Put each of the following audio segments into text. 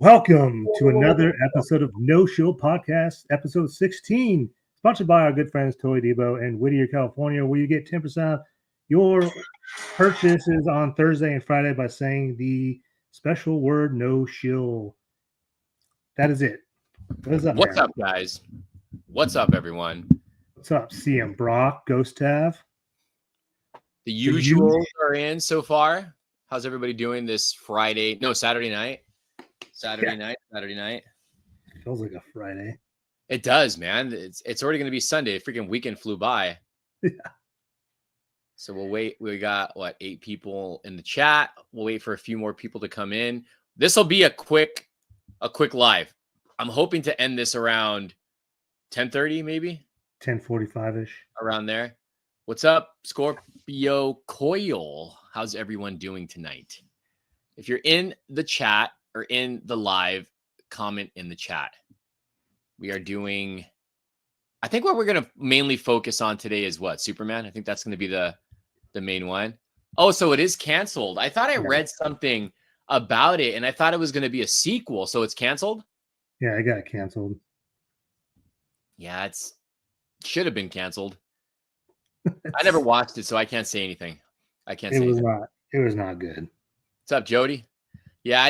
Welcome to another episode of No Shill Podcast, episode 16, sponsored by our good friends Toy Depot in Whittier, California, where you get 10% off your purchases on Thursday and Friday by saying the special word No Shill. That is it. What's up, guys? What's up, everyone? What's up, CM Brock, Ghost Tav? The usuals are in so far. How's everybody doing this Friday? No, Saturday night. Saturday night. Feels like a Friday. It does, man. It's already going to be Sunday. Freaking weekend flew by. Yeah. So we'll wait. We got 8 people in the chat. We'll wait for a few more people to come in. This will be a quick live. I'm hoping to end this around 10:30, maybe 10:45-ish. around there. What's up, Scorpio Coil? How's everyone doing tonight? If you're in the chat or in the live, comment in the chat. We are doing, I think what we're going to mainly focus on today is what? Superman? I think that's going to be the main one. Oh, so it is canceled. I thought I read something about it, and I thought it was going to be a sequel. So it's canceled? Yeah, I got it canceled. Yeah, should have been canceled. I never watched it, so I can't say anything. It was not good. What's up, Jody? Yeah,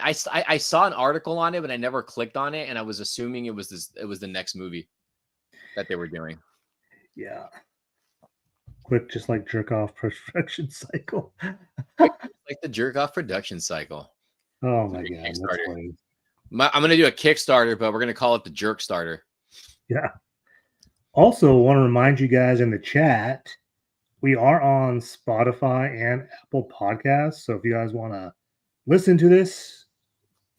I saw an article on it, but I never clicked on it, and I was assuming it was the next movie that they were doing. Yeah. Quick, just like jerk off production cycle. Like the jerk off production cycle. Oh my god. I'm gonna do a Kickstarter, but we're gonna call it the Jerk Starter. Yeah. Also, want to remind you guys in the chat, we are on Spotify and Apple Podcasts. So if you guys want to listen to this,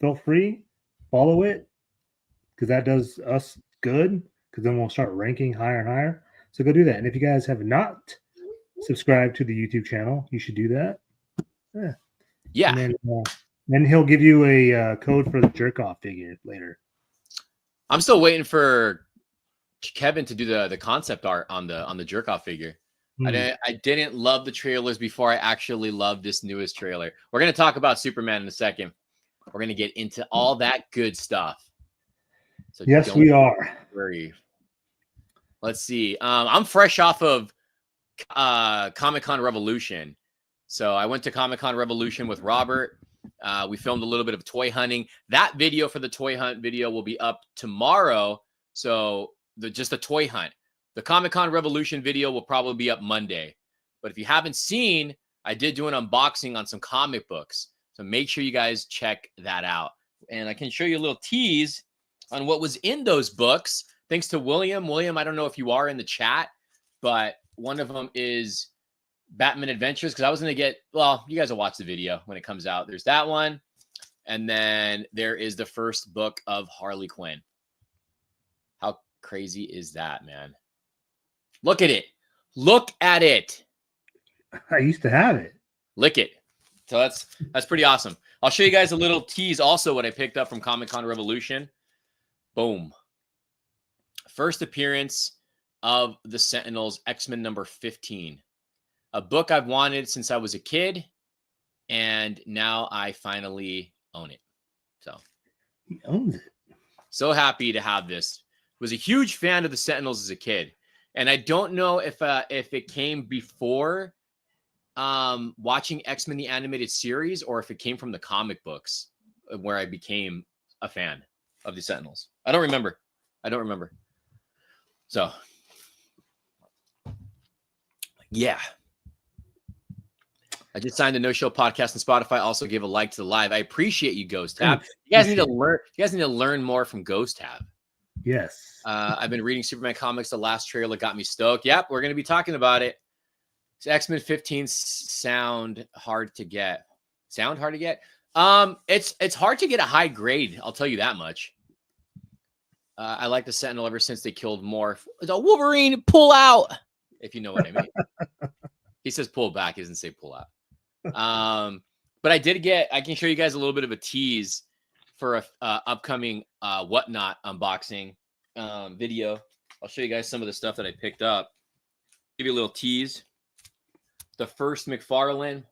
feel free, follow it, because that does us good, because then we'll start ranking higher and higher. So go do that. And if you guys have not subscribed to the YouTube channel, you should do that. Yeah. And then he'll give you a code for the jerk off figure later. I'm still waiting for Kevin to do the concept art on the jerk off figure. I didn't love the trailers before I actually loved this newest trailer. We're going to talk about Superman in a second. We're going to get into all that good stuff. So yes, we are. Worry. Let's see. I'm fresh off of Comic-Con Revolution. So I went to Comic-Con Revolution with Robert. We filmed a little bit of toy hunting. That video for the toy hunt video will be up tomorrow. So just the toy hunt. The Comic-Con Revolution video will probably be up Monday. But if you haven't seen, I did do an unboxing on some comic books. So make sure you guys check that out. And I can show you a little tease on what was in those books. Thanks to William. William, I don't know if you are in the chat, but one of them is Batman Adventures. Because I was going to get, well, you guys will watch the video when it comes out. There's that one. And then there is the first book of Harley Quinn. How crazy is that, man? Look at it. Look at it. I used to have it. Lick it. So that's pretty awesome. I'll show you guys a little tease also what I picked up from Comic-Con Revolution. Boom. First appearance of the Sentinels, X-Men number 15. A book I've wanted since I was a kid, and now I finally own it. So he owns it. So happy to have this. Was a huge fan of the Sentinels as a kid. And I don't know if it came before watching X-Men the animated series or if it came from the comic books where I became a fan of the Sentinels. I don't remember. So, yeah. I just signed the No Show podcast on Spotify. Also gave a like to the live. I appreciate you, Ghost Tab. You guys need to learn more from Ghost Tab. Yes. I've been reading Superman comics. The last trailer got me stoked. Yep, we're going to be talking about it. It's X-Men 15 sound hard to get. It's hard to get a high grade. I'll tell you that much. I like the Sentinel ever since they killed Morph. It's a Wolverine pull out, if you know what I mean. He says pull back. He doesn't say pull out. But I can show you guys a little bit of a tease for a upcoming Whatnot unboxing video. I'll show you guys some of the stuff that I picked up. Give you a little tease. The first McFarlane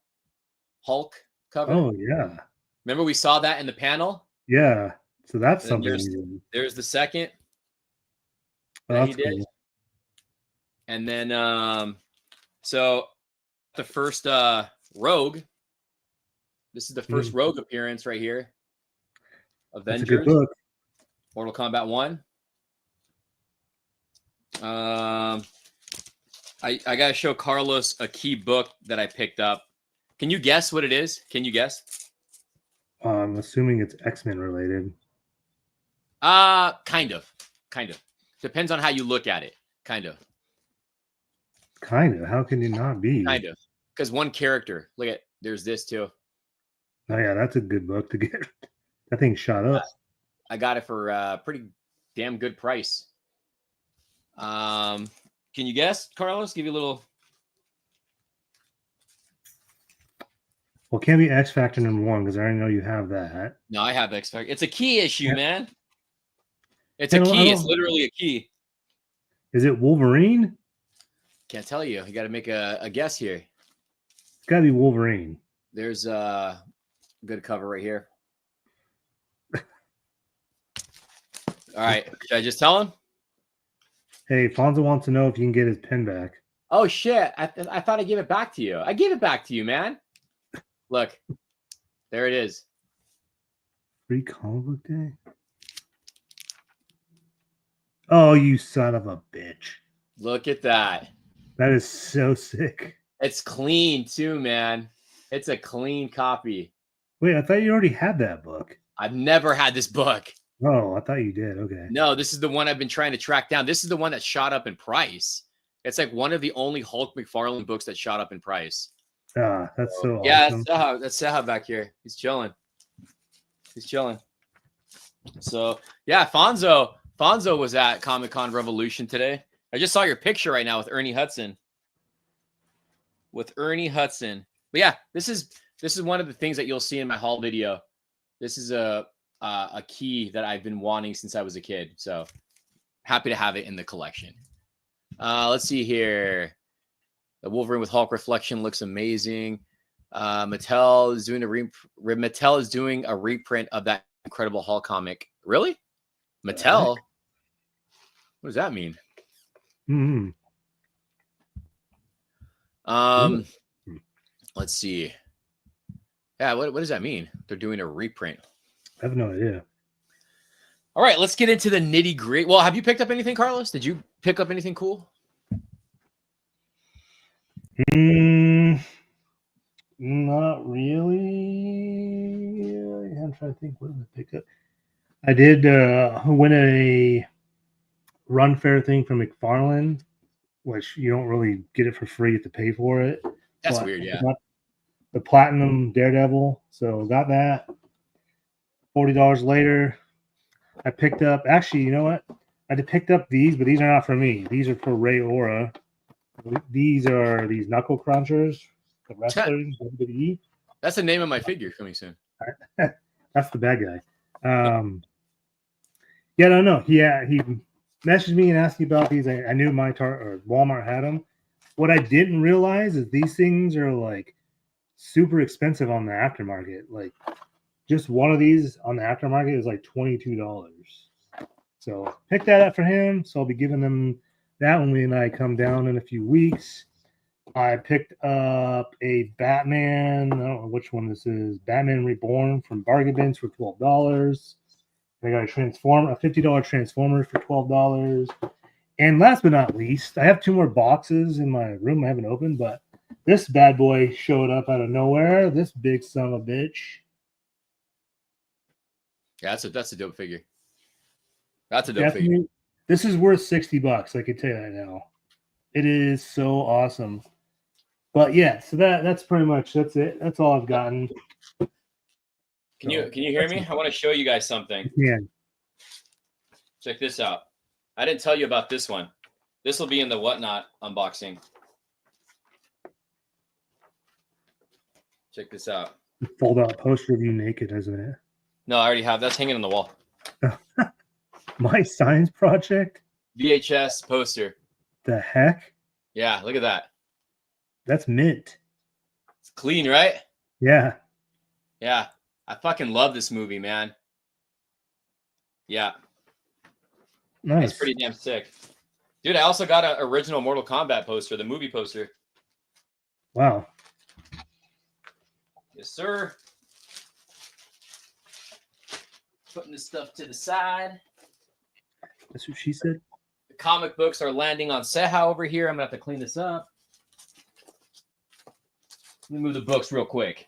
Hulk cover. Oh, yeah. Remember we saw that in the panel? Yeah. So that's And then something. there's the second Oh, that he that's did. cool. And then so the first Rogue. This is the first Rogue appearance right here. That's a good Avengers. book. Mortal Kombat 1. I gotta show Carlos a key book that I picked up. Can you guess what it is? Can you guess? I'm assuming it's X-Men related. Kind of. Depends on how you look at it. Kind of. How can you not be? Kind of. Because one character. Look at, there's this too. Oh yeah, that's a good book to get. That thing shot up. I got it for a pretty damn good price. Can you guess, Carlos? Give you a little. Well, it can't be X Factor #1 because I already know you have that. No, I have X Factor. It's a key issue, man. It's I a don't- I key. It's don't- literally a key. Is it Wolverine? Can't tell you. You got to make a guess here. It's got to be Wolverine. There's a good cover right here. All right. Should I just tell him? Hey, Fonzo wants to know if you can get his pen back. Oh, shit. I thought I gave it back to you. I gave it back to you, man. Look. There it is. Free comic book day? Oh, you son of a bitch. Look at that. That is so sick. It's clean, too, man. It's a clean copy. Wait, I thought you already had that book. I've never had this book. Oh, I thought you did. Okay. No, this is the one I've been trying to track down. This is the one that shot up in price. It's like one of the only Hulk McFarlane books that shot up in price. Ah, that's so yeah, awesome. that's Ceja back here. He's chilling. So yeah, Fonzo was at Comic-Con Revolution today. I just saw your picture right now with Ernie Hudson. But yeah, this is one of the things that you'll see in my haul video. This is a key that I've been wanting since I was a kid. So happy to have it in the collection. Let's see here. The Wolverine with Hulk reflection looks amazing. Mattel is doing a reprint of that Incredible Hulk comic. Really? Mattel? What does that mean? Mm-hmm. Let's see. Yeah, what does that mean? They're doing a reprint. I have no idea. All right, let's get into the nitty gritty. Well, have you picked up anything, Carlos? Did you pick up anything cool? Not really. I'm trying to think. What did I pick up? I did win a run fair thing from McFarlane, which you don't really get it for free. You have to pay for it. That's weird, yeah. The Platinum Daredevil. So got that. $40 later. I picked up, actually, you know what? I picked up these, but these are not for me. These are for Ray Ora. These are these knuckle crunchers, the wrestlers, WWE. That's the name of my figure coming soon. That's the bad guy. Yeah, I don't know. He messaged me and asked me about these. I knew my Walmart had them. What I didn't realize is these things are like super expensive on the aftermarket. Like just one of these on the aftermarket is like $22. So pick that up for him. So I'll be giving them that when I come down in a few weeks. I picked up a Batman. I don't know which one this is. Batman Reborn from Bargain Bins for $12. I got a $50 Transformers for $12. And last but not least, I have 2 more boxes in my room I haven't opened, but this bad boy showed up out of nowhere. This big son of a bitch. Yeah, that's a dope figure. That's a dope figure. This is worth $60. I can tell you that now. It is so awesome. But yeah, so that's pretty much that's it. That's all I've gotten. Can you hear me? I want to show you guys something. Yeah. Check this out. I didn't tell you about this one. This will be in the Whatnot unboxing. Check this out. Fold out poster of you naked, isn't it? No, I already have. That's hanging on the wall. My science project? VHS poster. The heck? Yeah, look at that. That's mint. It's clean, right? Yeah. Yeah. I fucking love this movie, man. Yeah. Nice. That's pretty damn sick. Dude, I also got an original Mortal Kombat poster, the movie poster. Wow. Yes, sir. Putting this stuff to the side. That's what she said. The comic books are landing on Ceja over here. I'm going to have to clean this up. Let me move the books real quick.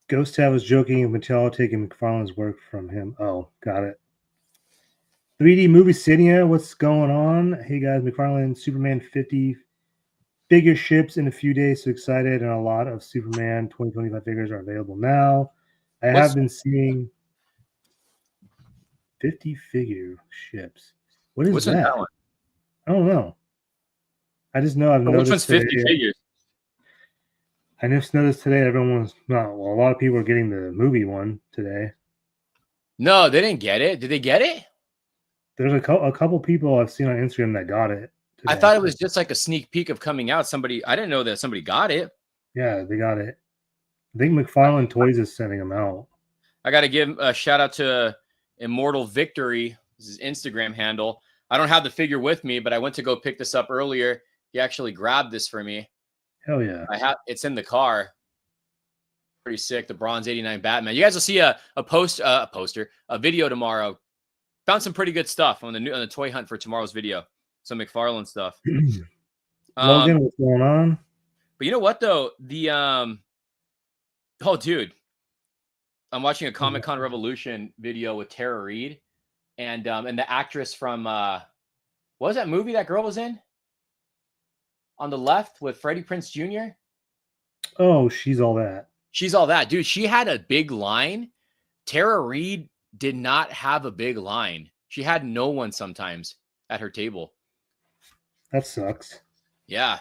Ghost Tab was joking of Mattel taking McFarlane's work from him. Oh, got it. 3D Movie Cinia, what's going on? Hey guys, McFarlane Superman 50 figure ships in a few days. So excited, and a lot of Superman 2025 figures are available now. I have been seeing 50 figure ships. What is that? One? I don't know. I just know I've noticed. Which one's 50 figures? I just noticed today everyone's not. Well, a lot of people are getting the movie one today. No, they didn't get it. Did they get it? There's a couple people I've seen on Instagram that got it today. I thought it was just like a sneak peek of coming out. I didn't know that somebody got it. Yeah, they got it. I think McFarlane Toys is sending them out. I got to give a shout out to Immortal Victory. This is his Instagram handle. I don't have the figure with me, but I went to go pick this up earlier. He actually grabbed this for me. Hell yeah. It's in the car. Pretty sick. The Bronze 89 Batman. You guys will see a video tomorrow. Found some pretty good stuff on the toy hunt for tomorrow's video. Some McFarlane stuff. Logan, what's going on? But you know what though? Oh dude. I'm watching a Comic-Con Revolution video with Tara Reid and the actress from what was that movie that girl was in? On the left with Freddie Prinze Jr. Oh, She's All That. She's All That. Dude, she had a big line. Tara Reid did not have a big line. She had no one sometimes at her table. That sucks. Yeah.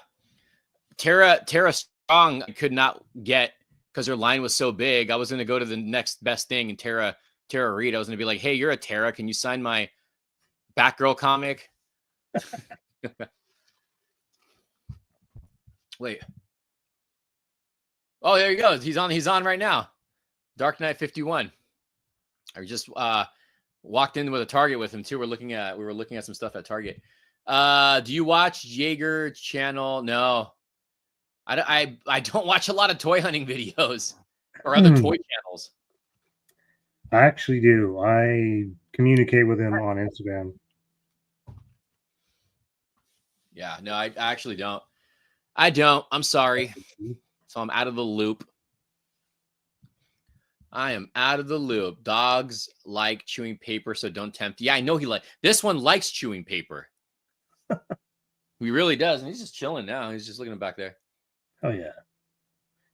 Tara Strong could not get because her line was so big. I was going to go to the next best thing, and Tara Reid, I was going to be like, hey, you're a Tara. Can you sign my Batgirl comic? Wait. Oh, there he goes. He's on right now. Dark Knight 51. I just walked in with a Target with him too. We were looking at some stuff at Target. Do you watch Jaeger channel? No. I don't watch a lot of toy hunting videos or other toy channels. I actually do. I communicate with him on Instagram. Yeah, no, I actually don't. I don't. I'm sorry. So I'm out of the loop. I am out of the loop. Dogs like chewing paper, so don't tempt. Yeah, I know this one likes chewing paper. He really does. And he's just chilling now. He's just looking back there. Oh, yeah.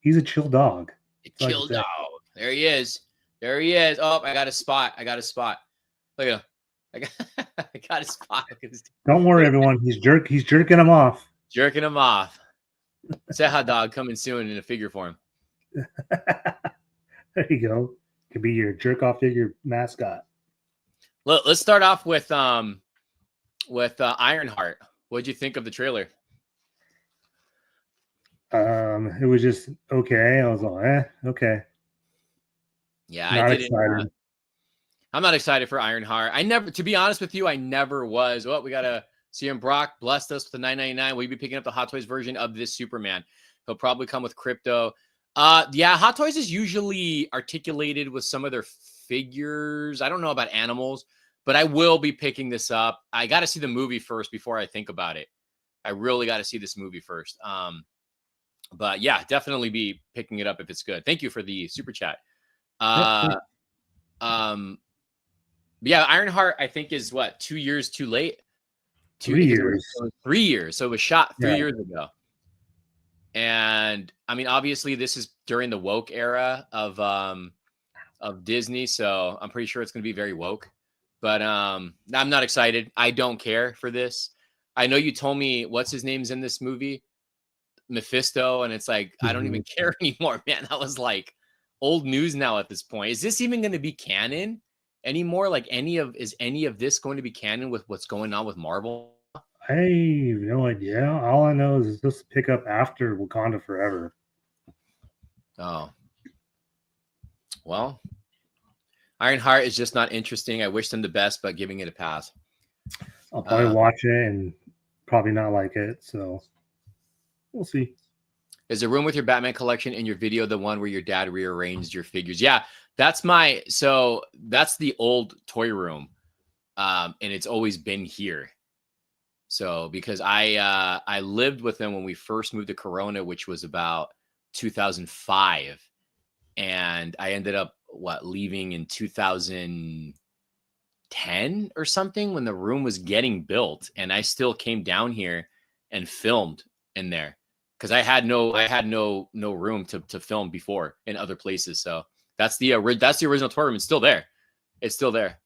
He's a chill dog. A chill dog. There he is. There he is. Oh, I got a spot. Look at him. I got a spot. Don't worry, everyone. He's jerking him off. Jerking him off. Ceja dog coming soon in a figure form. There you go. Could be your jerk off figure mascot. Let's start off with Ironheart. What'd you think of the trailer? It was just okay. I was like, okay. Yeah, I didn't. I'm not excited for Ironheart. To be honest with you, I never was. Oh, we got a CM Brock blessed us with the $9.99. We'll be picking up the Hot Toys version of this Superman. He'll probably come with crypto. Yeah, Hot Toys is usually articulated with some of their figures. I don't know about animals, but I will be picking this up. I got to see the movie first before I think about it. I really got to see this movie first. But yeah, definitely be picking it up if it's good. Thank you for the super chat. Yeah, Ironheart, I think is what, 2 years too late? 3 years. 3 years. So it was shot 3 years ago. And I mean, obviously this is during the woke era of Disney. So I'm pretty sure it's going to be very woke, but I'm not excited. I don't care for this. I know you told me what's his name's in this movie, Mephisto. And it's like, I don't even care anymore, man. That was like old news now at this point. Is this even going to be canon anymore? Like is any of this going to be canon with what's going on with Marvel? I have no idea. All I know is this pick up after Wakanda Forever. Oh. Well, IronHeart is just not interesting. I wish them the best, but giving it a pass. I'll probably watch it and probably not like it. So we'll see. Is the room with your Batman collection in your video the one where your dad rearranged your figures? Yeah, that's the old toy room. And it's always been here. So because I lived with them when we first moved to Corona, which was about 2005, and I ended up leaving in 2010 or something when the room was getting built, and I still came down here and filmed in there because I had no room to film before in other places. So that's the original toy room. It's still there. It's still there.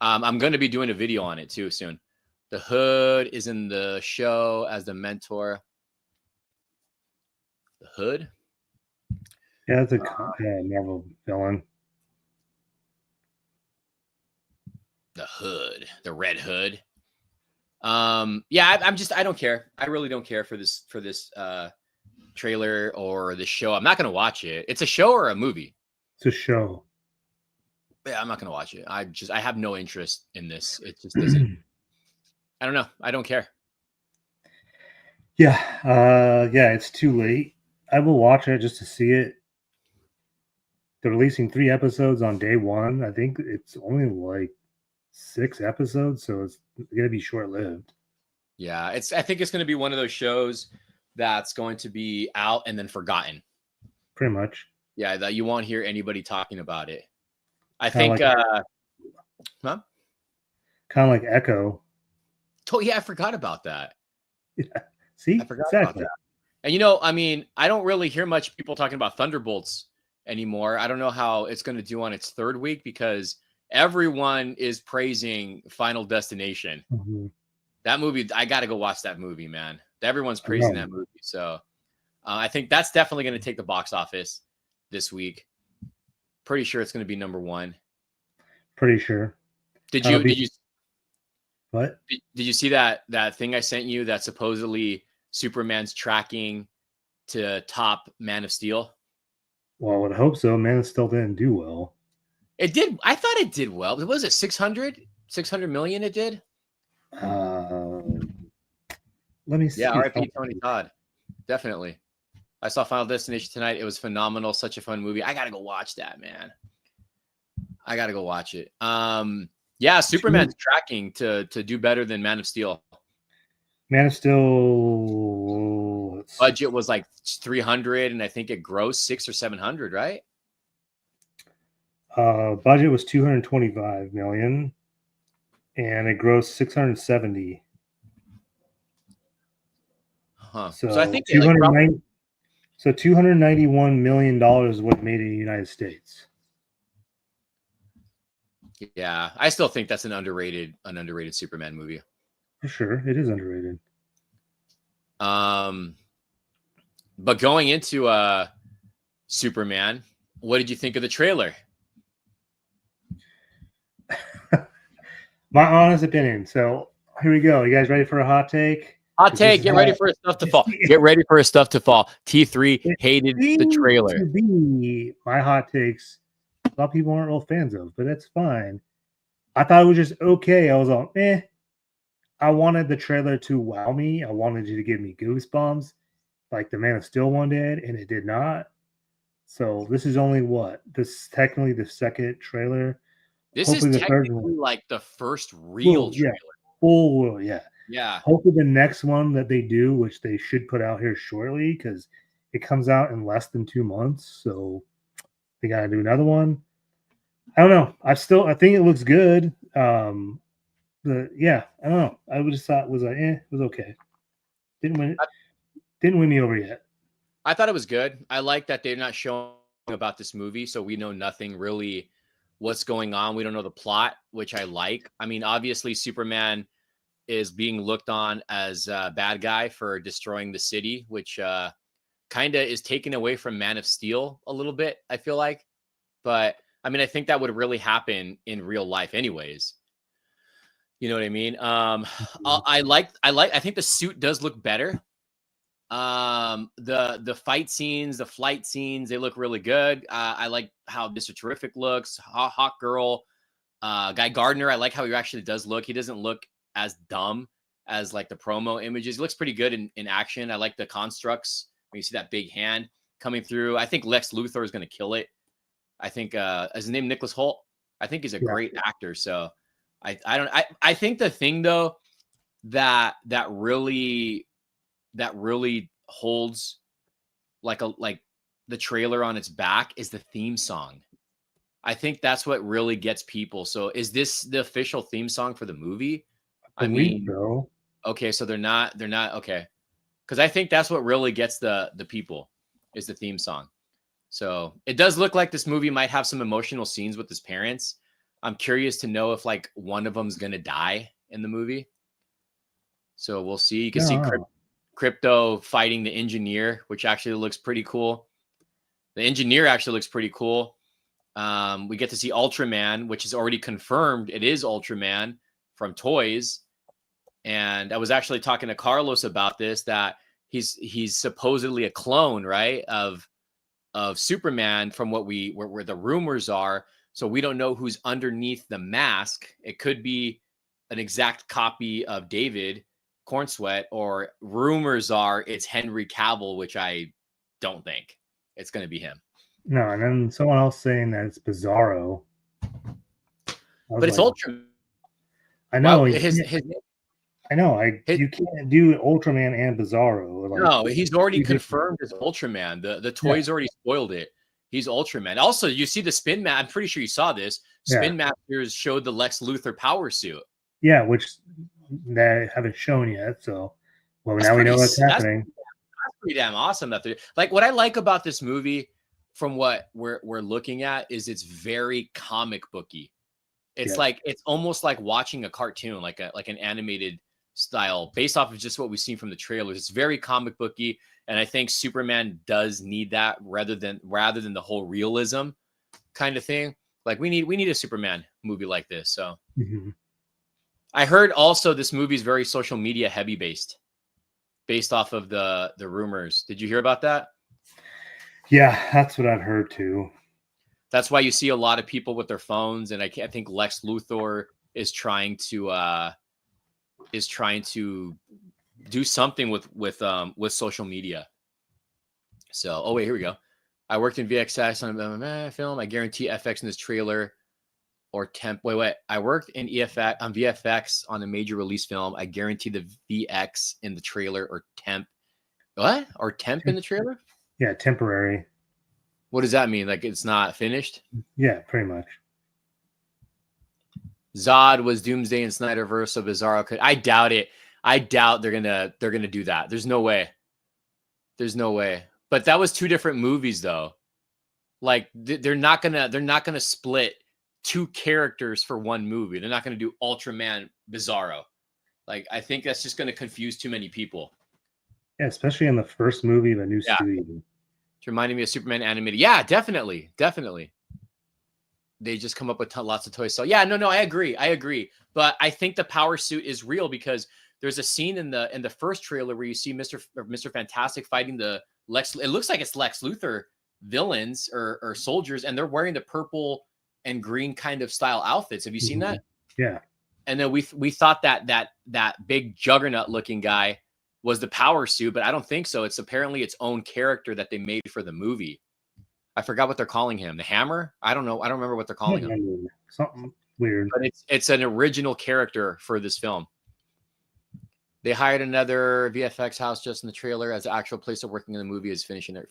I'm going to be doing a video on it too soon. The Hood is in the show as the mentor. The Hood? Yeah, it's a Marvel villain. The Hood, the Red Hood. Yeah, I don't care. I really don't care for this trailer or the show. I'm not going to watch it. It's a show or a movie? It's a show. Yeah, I'm not going to watch it. I have no interest in this. It just doesn't. I don't know. I don't care. Yeah. Yeah, it's too late. I will watch it just to see it. They're releasing 3 episodes on day 1. I think it's only like 6 episodes, so it's going to be short-lived. Yeah, I think it's going to be one of those shows that's going to be out and then forgotten. Pretty much. Yeah, that you won't hear anybody talking about it. I Kinda think kind of like Echo. Oh, yeah, I forgot about that. Yeah. See? I forgot about that. And I mean, I don't really hear much people talking about Thunderbolts anymore. I don't know how it's going to do on its 3rd week because everyone is praising Final Destination. Mm-hmm. That movie, I got to go watch that movie, man. Everyone's praising that movie. So I think that's definitely going to take the box office this week. Pretty sure it's going to be number 1. Pretty sure. Did you what? Did you see that thing I sent you that supposedly Superman's tracking to top Man of Steel? Well, I would hope so. Man of Steel didn't do well. It did. I thought it did well. Was it 600 million? It did. Let me see. Yeah, R.I.P. Tony Todd. Definitely. I saw Final Destination tonight. It was phenomenal. Such a fun movie. I gotta go watch that, man. I gotta go watch it. Yeah, Superman's tracking to do better than Man of Steel. Man of Steel budget was like 300, and I think it grossed 600 or 700, right? Budget was 225 million, and it grossed 670. Huh. So I think $291 million is what made it in the United States. Yeah, I still think that's an underrated Superman movie. For sure, it is underrated. But going into Superman, what did you think of the trailer? My honest opinion. So here we go. You guys ready for a hot take? Hot take. Get ready for his stuff to fall. Get ready for his stuff to fall. T3 hated the trailer. To be my hot takes, a lot of people aren't real fans of, but that's fine. I thought it was just okay. I was all, I wanted the trailer to wow me. I wanted you to give me goosebumps like the Man of Steel one did, and it did not. So this is only this is technically the 2nd trailer. This Hopefully is technically like the first real trailer. Yeah. Hopefully the next one that they do, which they should put out here shortly, because it comes out in less than 2 months. So they got to do another one. I don't know. I think it looks good. But yeah, I don't know. I just thought it was it was okay. Didn't win me over yet. I thought it was good. I like that they're not showing about this movie, so we know nothing really what's going on. We don't know the plot, which I like. I mean, obviously Superman is being looked on as a bad guy for destroying the city, which kind of is taken away from Man of Steel a little bit, I feel like. But I mean, I think that would really happen in real life anyways. You know what I mean? I think the suit does look better. The fight scenes, the flight scenes, they look really good. I like how Mr. Terrific looks. Hawk Girl, Guy Gardner. I like how he actually does look. He doesn't look as dumb as like the promo images. He looks pretty good in action. I like the constructs when you see that big hand coming through. I think Lex Luthor is going to kill it. I think is his name Nicholas Hoult. I think he's a great actor. So I think the thing though that really holds like the trailer on its back is the theme song. I think that's what really gets people. So is this the official theme song for the movie? I mean, so. Okay, so they're not okay. Because I think that's what really gets the people is the theme song. So it does look like this movie might have some emotional scenes with his parents. I'm curious to know if like one of them's gonna die in the movie. So we'll see. You can see Crypto fighting the engineer, which actually looks pretty cool. The engineer actually looks pretty cool. We get to see Ultraman, which is already confirmed. It is Ultraman from Toys. And I was actually talking to Carlos about this, that he's supposedly a clone, right, of Superman from where the rumors are. So we don't know who's underneath the mask. It could be an exact copy of David Cornsweat, or rumors are it's Henry Cavill, which I don't think it's going to be him. No, and then someone else saying that it's Bizarro. But it's Ultraman. I know. Wow, I know. You can't do Ultraman and Bizarro. Like, no, he's already confirmed as Ultraman. The toys already spoiled it. He's Ultraman. Also, you see the Spin Master. I'm pretty sure you saw this. Spin Masters showed the Lex Luthor power suit. Yeah, which they haven't shown yet. So, well, now we know what's happening. That's pretty damn awesome. That like what I like about this movie, from what we're looking at, is it's very comic booky. It's like it's almost like watching a cartoon, like an animated style, based off of just what we've seen from the trailers. It's very comic booky, and I think Superman does need that rather than the whole realism kind of thing. Like we need a Superman movie like this. So I heard also this movie is very social media heavy based off of the rumors. Did you hear about that? Yeah, that's what I've heard too. That's why you see a lot of people with their phones, and I think Lex Luthor is trying to do something with social media. So, oh wait, here we go. I worked in VXX on a film. I guarantee FX in this trailer or temp. Wait. I worked in VFX on a major release film. I guarantee the VX in the trailer or temp. What? Or temp in the trailer? Yeah, temporary. What does that mean? Like it's not finished? Yeah, pretty much. Zod was Doomsday and Snyderverse, so Bizarro could. I doubt it. I doubt they're gonna do that. There's no way. But that was two different movies, though. Like they're not gonna split two characters for one movie. They're not gonna do Ultraman Bizarro. Like I think that's just gonna confuse too many people. Yeah, especially in the first movie of a new studio. It's reminding me of Superman animated. Yeah, definitely. They just come up with lots of toys. So yeah, no, I agree. But I think the power suit is real because there's a scene in the first trailer where you see Mr. Fantastic fighting the Lex. It looks like it's Lex Luthor villains or soldiers, and they're wearing the purple and green kind of style outfits. Have you seen that? Yeah. And then we thought that big juggernaut looking guy was the power suit, but I don't think so. It's apparently its own character that they made for the movie. I forgot what they're calling him. The Hammer? I don't know. I don't remember what they're calling him. Something weird. But it's an original character for this film. They hired another VFX house just in the trailer as the actual place of working in the movie is finishing their.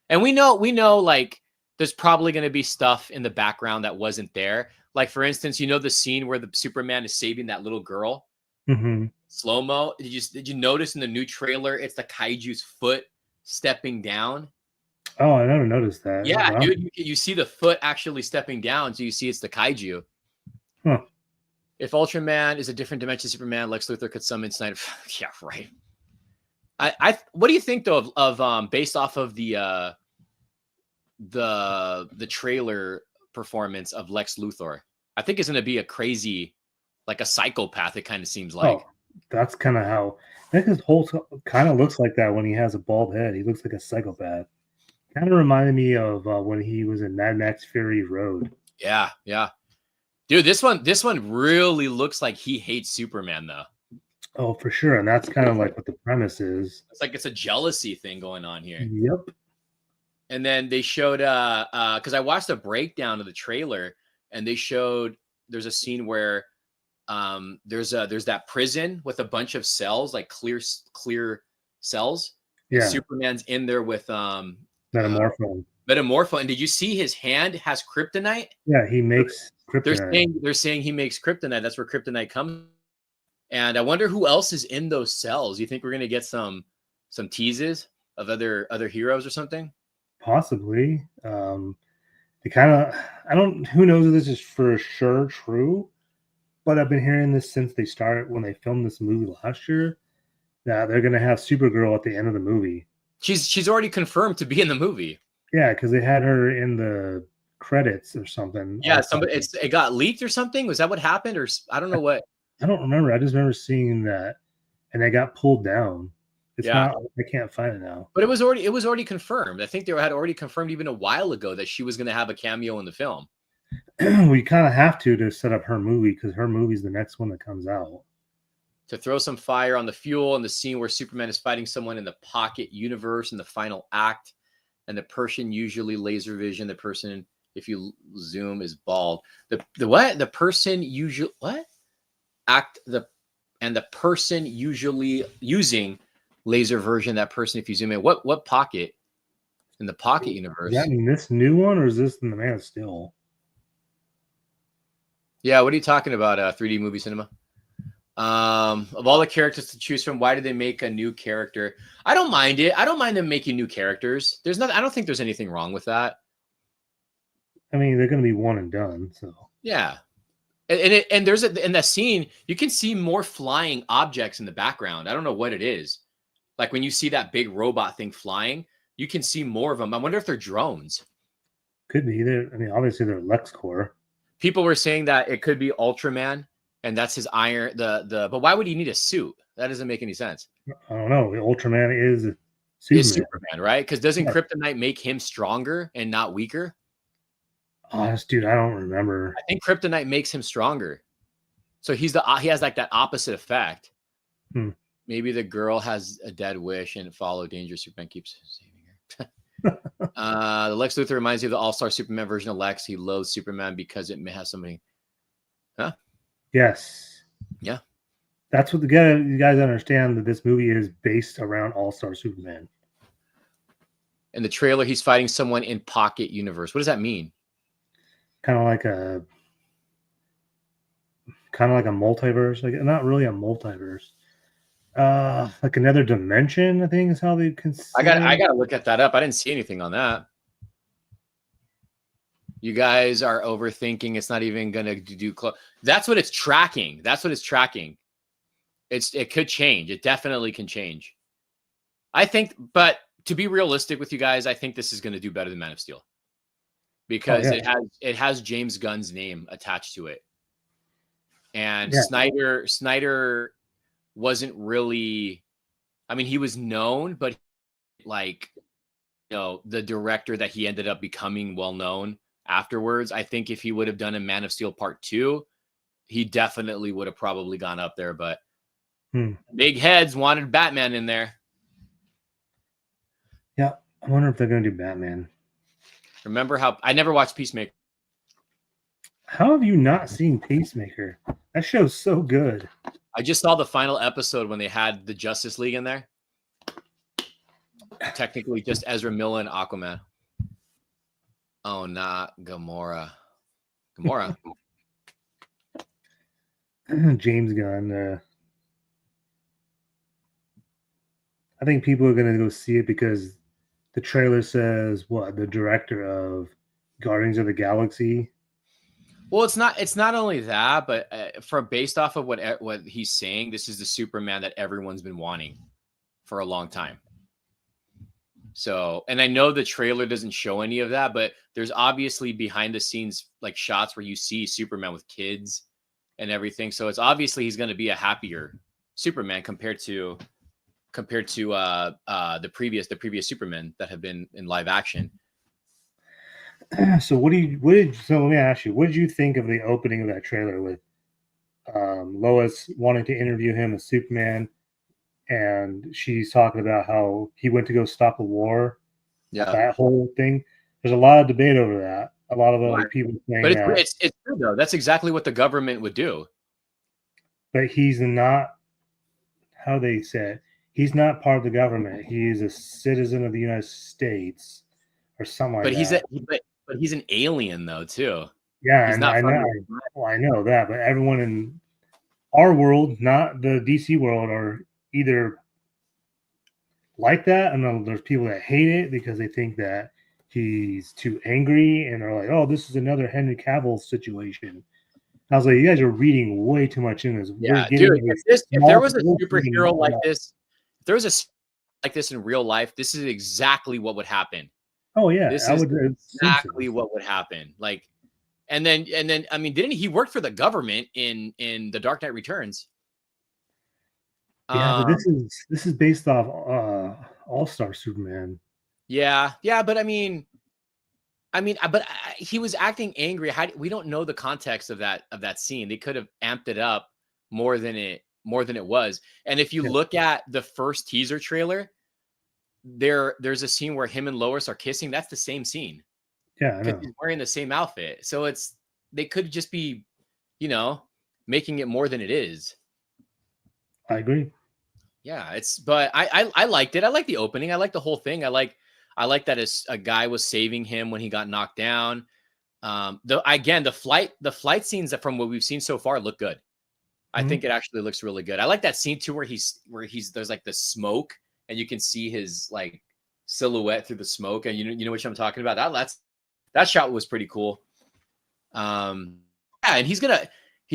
And we know like there's probably going to be stuff in the background that wasn't there. Like for instance, the scene where the Superman is saving that little girl. Slow-mo. Did you notice in the new trailer it's the kaiju's foot stepping down? Oh, I never noticed that. Yeah, wow. Dude, you see the foot actually stepping down, so you see it's the kaiju. Huh. If Ultraman is a different dimension Superman, Lex Luthor could summon Snyder. Yeah, right. I what do you think though of based off of the trailer performance of Lex Luthor? I think it's going to be a crazy, like a psychopath. It kind of seems like. That's kind of how. I think his whole kind of looks like that when he has a bald head. He looks like a psychopath. Kind of reminded me of when he was in Mad Max Fury Road. Yeah, yeah. Dude, this one really looks like he hates Superman though. Oh, for sure. And that's kind of like what the premise is. It's like it's a jealousy thing going on here. Yep. And then they showed because I watched a breakdown of the trailer, and they showed there's a scene where there's that prison with a bunch of cells, like clear cells. And Yeah. Superman's in there with Metamorpho. Metamorpho. And did you see his hand has kryptonite? Yeah, he makes kryptonite. They're saying he makes kryptonite. That's where kryptonite comes. And I wonder who else is in those cells. You think we're gonna get some teases of other heroes or something? Possibly. They kind of, I don't, who knows if this is for sure true, but I've been hearing this since they started when they filmed this movie last year that they're going to have Supergirl at the end of the movie. She's already confirmed to be in the movie. Yeah, because they had her in the credits or something. Yeah, it got leaked or something. Was that what happened? Or I don't know what. I don't remember. I just remember seeing that, and they got pulled down. It's not. I can't find it now. But it was already confirmed. I think they had already confirmed even a while ago that she was going to have a cameo in the film. We kind of have to set up her movie because her movie's the next one that comes out. To throw some fire on the fuel in the scene where Superman is fighting someone in the Pocket universe in the final act, and the person usually laser vision. The person, if you zoom, is bald. The what? The person usually what? And the person usually using laser version. That person, if you zoom in, what Pocket in the Pocket universe? Is that in this new one, or is this in the Man of Steel? Yeah, what are you talking about? 3D movie cinema. Of all the characters to choose from, why did they make a new character? I don't mind it. I don't mind them making new characters. There's nothing. I don't think there's anything wrong with that. I mean, they're going to be one and done. So yeah, and there's in that scene you can see more flying objects in the background. I don't know what it is. Like when you see that big robot thing flying, you can see more of them. I wonder if they're drones. Could be. I mean, obviously they're LexCorp. People were saying that it could be Ultraman. And that's his iron. But why would he need a suit? That doesn't make any sense. I don't know. Ultraman is Superman. Is Superman, right? Because doesn't kryptonite make him stronger and not weaker? Honest, dude, I don't remember. I think kryptonite makes him stronger. So he has like that opposite effect. Maybe the girl has a dead wish and follow danger. Superman keeps saving her. The Lex Luthor reminds you of the All-Star Superman version of Lex. He loathes Superman because it may have somebody. Huh? Yes. Yeah. That's what you guys understand that this movie is based around All-Star Superman. In the trailer, he's fighting someone in Pocket Universe. What does that mean? Kind of like a multiverse. Like not really a multiverse. Like another dimension, I think is how they consider. I gotta look at that up. I didn't see anything on that. You guys are overthinking. It's not even gonna do close. That's what it's tracking. It could change. It definitely can change. I think, but to be realistic with you guys, I think this is gonna do better than Man of Steel because it has James Gunn's name attached to it, and Snyder wasn't really. I mean, he was known, but like, the director that he ended up becoming well known afterwards. I think if he would have done a Man of Steel Part 2, he definitely would have probably gone up there, but big heads wanted Batman in there. Yeah, I wonder if they're going to do Batman. Remember how I never watched Peacemaker. How have you not seen Peacemaker? That show's so good. I just saw the final episode when they had the Justice League in there. Technically just Ezra Miller and Aquaman. Oh, not Gamora. James Gunn. I think people are going to go see it because the trailer says the director of Guardians of the Galaxy. Well, it's not only that, but based off of what he's saying, this is the Superman that everyone's been wanting for a long time. So, and I know the trailer doesn't show any of that, but there's obviously behind the scenes like shots where you see Superman with kids and everything. So it's obviously he's going to be a happier Superman compared to the previous Superman that have been in live action. So let me ask you, what did you think of the opening of that trailer with Lois wanting to interview him as Superman, and she's talking about how he went to go stop a war? Yeah, That whole thing. There's a lot of debate over that. A lot of other people saying but that, it's true though. That's exactly what the government would do. but he's not. How they say it? He's not part of the government. He is a citizen of the United States, or something like But that. but he's an alien though too. Yeah, He's and not I from. know. Well, I know that, but everyone in our world, not the DC world, are either like that, and then there's people that hate it because they think that he's too angry, and they're like, "Oh, this is another Henry Cavill situation." I was like, "You guys are reading way too much in this. We're Yeah, getting dude. If there was a superhero like this. this, if there was a like this in real life, this is exactly what would happen. Oh yeah, This I is would exactly what would happen. Like, and then I mean, didn't he work for the government in The Dark Knight Returns? Yeah, but this is based off All-Star Superman. Yeah, but I mean, he was acting angry. We don't know the context of that scene. They could have amped it up more than it was. And if you look at the first teaser trailer, there's a scene where him and Lois are kissing. That's the same scene. Yeah, I Because know. he's wearing the same outfit. So they could just be, making it more than it is. I agree. Yeah, but I liked it. I like the opening. I like the whole thing. I like that a guy was saving him when he got knocked down. The flight scenes that from what we've seen so far look good. I think it actually looks really good. I like that scene too where there's like the smoke and you can see his like silhouette through the smoke, and you know what I'm talking about. That shot was pretty cool. Yeah, and he's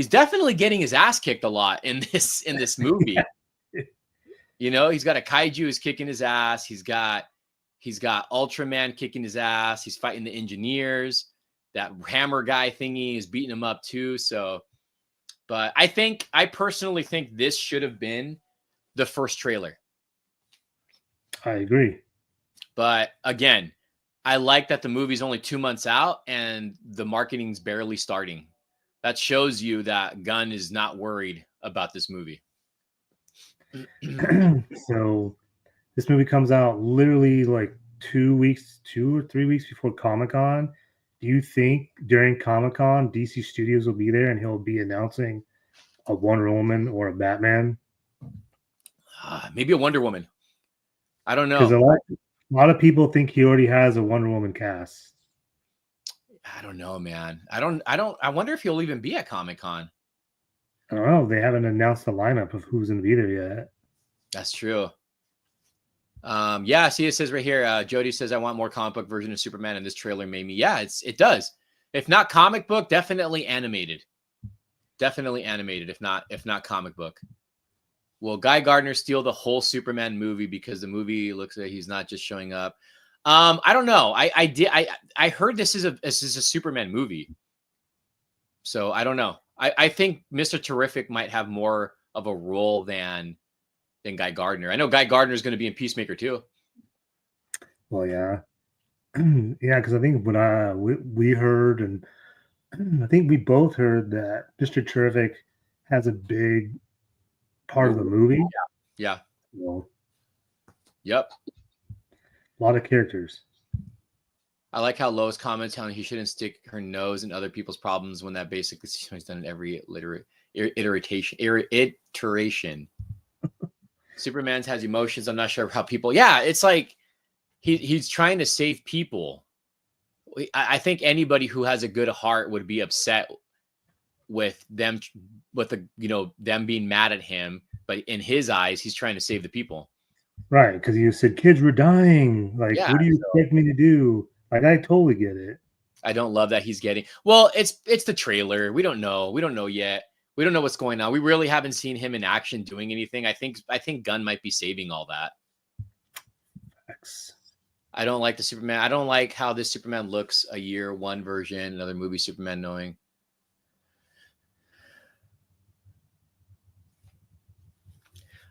definitely getting his ass kicked a lot in this movie. He's got a kaiju who's kicking his ass. He's got Ultraman kicking his ass. He's fighting the engineers. That hammer guy thingy is beating him up too. So, but I personally think this should have been the first trailer. I agree. But again, I like that the movie's only 2 months out and the marketing's barely starting. That shows you that Gunn is not worried about this movie. So this movie comes out literally like 2 or 3 weeks before Comic-Con. Do you think during Comic-Con DC Studios will be there and he'll be announcing a Wonder Woman or a Batman? Maybe a Wonder Woman. I don't know. Because a lot of people think he already has a Wonder Woman cast. I don't know, man. I wonder if he'll even be at Comic-Con. I don't know. They haven't announced the lineup of who's going to be there yet. That's true. Yeah, see, it says right here, Jody says, I want more comic book version of Superman, and this trailer made me. Yeah, it does. If not comic book, definitely animated. Definitely animated, if not comic book. Will Guy Gardner steal the whole Superman movie because the movie looks like he's not just showing up? I don't know. I heard this is a Superman movie. So I don't know. I think Mr. Terrific might have more of a role than Guy Gardner. I know Guy Gardner is going to be in Peacemaker too. Well, yeah. Yeah, because I think when we heard, and I think we both heard that Mr. Terrific has a big part of the movie. Yeah. Well, yep. A lot of characters. I like how Lois comments how he shouldn't stick her nose in other people's problems when that basically is done in every iteration. Superman has emotions. I'm not sure how people. Yeah, it's like he's trying to save people. I think anybody who has a good heart would be upset with them, them being mad at him. But in his eyes, he's trying to save the people. Right, because you said kids were dying. Like, yeah, what do you expect me to do? Like, I totally get it. I don't love that he's getting. Well, it's the trailer. We don't know. We don't know yet. We don't know what's going on. We really haven't seen him in action doing anything. I think Gunn might be saving all that. Facts. I don't like the Superman. I don't like how this Superman looks. A year one version, another movie Superman knowing.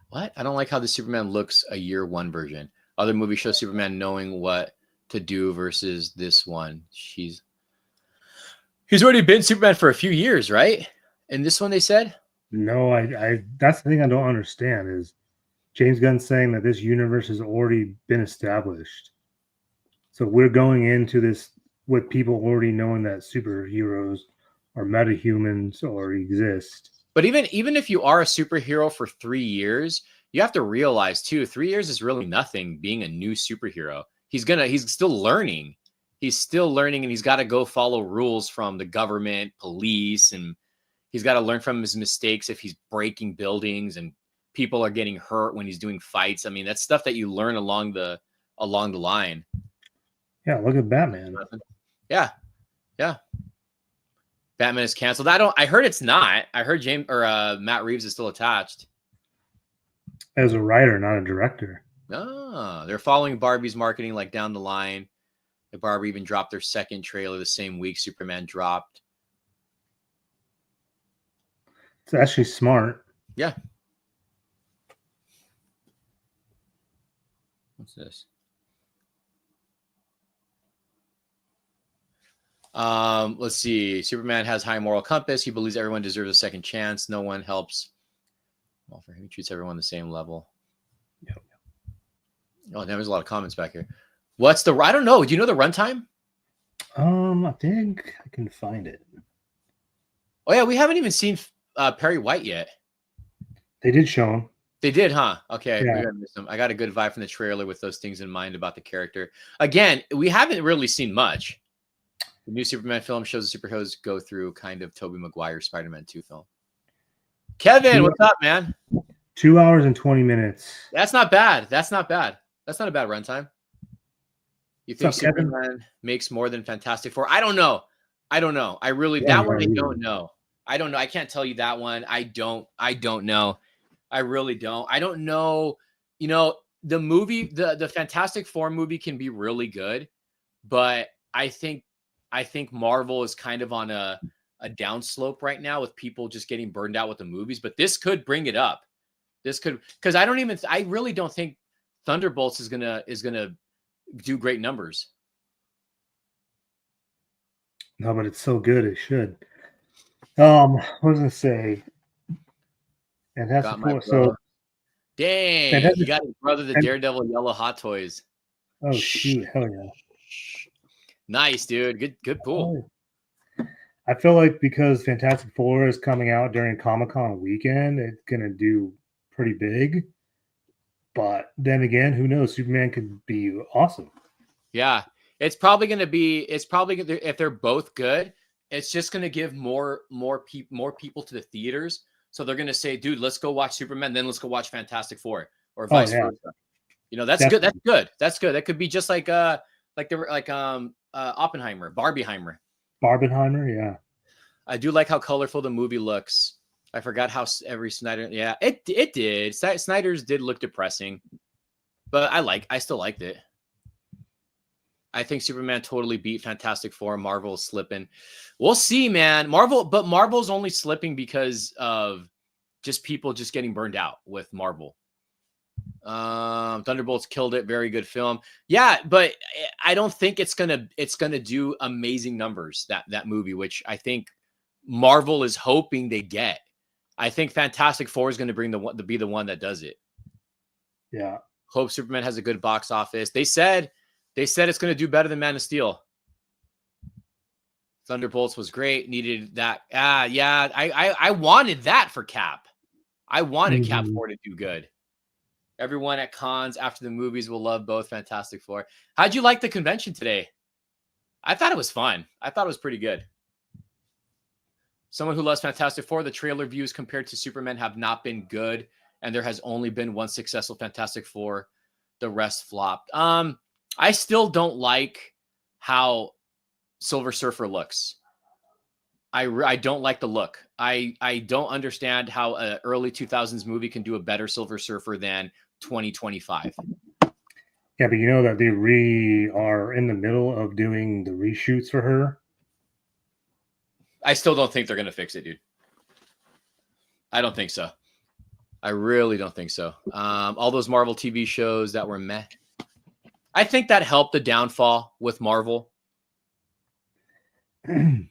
What? I don't like how the Superman looks a year one version. Other movies show Superman knowing what to do versus this one. He's already been Superman for a few years, right? And this one they said? No, I that's the thing I don't understand is James Gunn saying that this universe has already been established. So we're going into this with people already knowing that superheroes or metahumans or exist. But even if you are a superhero for 3 years, you have to realize too, 3 years is really nothing being a new superhero. He's still learning. He's still learning, and he's got to go follow rules from the government, police, and he's got to learn from his mistakes if he's breaking buildings and people are getting hurt when he's doing fights. I mean, that's stuff that you learn along the line. Yeah, look at Batman. Yeah. Yeah. Batman is canceled. I heard it's not. I heard Matt Reeves is still attached. As a writer, not a director. Oh, they're following Barbie's marketing like down the line. Like Barbie even dropped their second trailer the same week Superman dropped. It's actually smart. Yeah. What's this? Let's see. Superman has high moral compass. He believes everyone deserves a second chance. No one helps. Well, for him, he treats everyone the same level. Yep. Oh, there's a lot of comments back here. What's the? I don't know. Do you know the runtime? I think I can find it. Oh yeah, we haven't even seen Perry White yet. They did show him. They did, huh? Okay, Yeah. we gotta miss them. I got a good vibe from the trailer with those things in mind about the character. Again, we haven't really seen much. The new Superman film shows the superheroes go through kind of Tobey Maguire's Spider-Man 2 film. Kevin, what's up, man? 2 hours and 20 minutes. That's not bad. That's not bad. That's not a bad runtime. You think Superman makes more than Fantastic Four? I don't know. I really that one I don't know. I don't know. I can't tell you that one. I don't know. I really don't. I don't know. You know, the movie, the Fantastic Four movie can be really good, but I think Marvel is kind of on a downslope right now with people just getting burned out with the movies, but this could bring it up. This could, because I really don't think Thunderbolts is gonna do great numbers. No, but it's so good it should. What was I gonna say? Fantastic Four. So dang, Fantastic, you got his brother, the Daredevil yellow Hot Toys. Oh shoot, hell yeah. Nice, dude. Good pull. I feel like because Fantastic Four is coming out during Comic-Con weekend, it's gonna do pretty big. But then again, who knows? Superman could be awesome. Yeah, it's probably gonna be. It's probably if they're both good, it's just gonna give more people to the theaters. So they're gonna say, "Dude, let's go watch Superman, then let's go watch Fantastic Four, or vice versa." You know, that's good. That's good. That's good. That could be just like Oppenheimer, Barbieheimer. Barbenheimer, yeah. I do like how colorful the movie looks. I forgot how every Snyder. Yeah, it did. Snyder's did look depressing, but I still liked it. I think Superman totally beat Fantastic Four. Marvel is slipping. We'll see, man. Marvel's only slipping because of just people just getting burned out with Marvel. Thunderbolts killed it. Very good film. Yeah, but I don't think it's gonna do amazing numbers, that movie, which I think Marvel is hoping they get. I think Fantastic Four is going to be the one that does it. Yeah. Hope Superman has a good box office. They said it's going to do better than Man of Steel. Thunderbolts was great. Needed that. Yeah. I wanted that for Cap. I wanted Cap 4 to do good. Everyone at cons after the movies will love both Fantastic Four. How'd you like the convention today? I thought it was fun. I thought it was pretty good. Someone who loves Fantastic Four, the trailer views compared to Superman have not been good, and there has only been one successful Fantastic Four. The rest flopped. I still don't like how Silver Surfer looks. I don't like the look. I don't understand how an early 2000s movie can do a better Silver Surfer than 2025. Yeah, but you know that they are in the middle of doing the reshoots for her. I still don't think they're going to fix it, dude. I don't think so. I really don't think so. All those Marvel TV shows that were meh. I think that helped the downfall with Marvel. I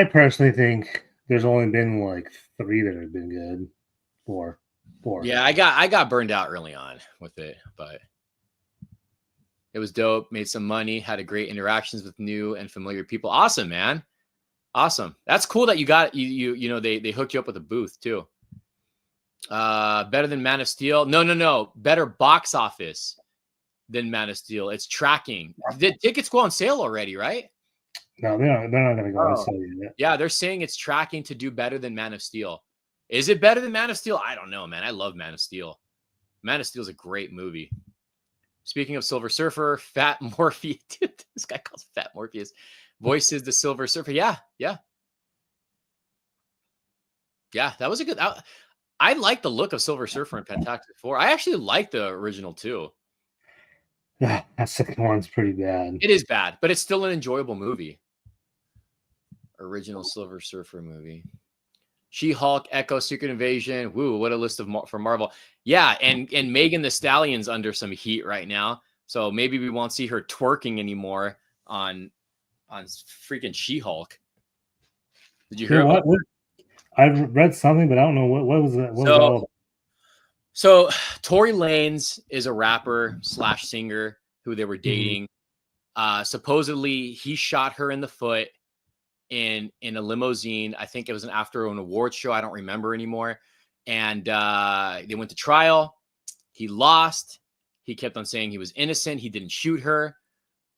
personally think there's only been like 3 that have been good. Four. Yeah, I got burned out early on with it, but it was dope. Made some money, had a great interactions with new and familiar people. Awesome, man. Awesome. That's cool that you got you know they hooked you up with a booth too. Better than Man of Steel? No. Better box office than Man of Steel. It's tracking. The tickets go on sale already, right? No, they're not going to go on sale yet. Yeah, they're saying it's tracking to do better than Man of Steel. Is it better than Man of Steel? I don't know, man. I love Man of Steel. Man of Steel is a great movie. Speaking of Silver Surfer, Fat Morpheus. Dude, this guy calls Fat Morpheus. Voices the Silver Surfer. Yeah. That was a good. I like the look of Silver Surfer in Fantastic Four. I actually like the original too. That second one's pretty bad. It is bad, but it's still an enjoyable movie. Original Silver Surfer movie. She-Hulk, Echo, Secret Invasion. Woo, what a list for Marvel. Yeah, and Megan Thee Stallion's under some heat right now. So maybe we won't see her twerking anymore on freaking She-Hulk. Did you hear about what? I've read something, but I don't know what was that. What was that all about? So Tory Lanez is a rapper / singer who they were dating. Supposedly he shot her in the foot in a limousine. I think it was after an award show. I don't remember anymore. And they went to trial. He lost. He kept on saying he was innocent. He didn't shoot her.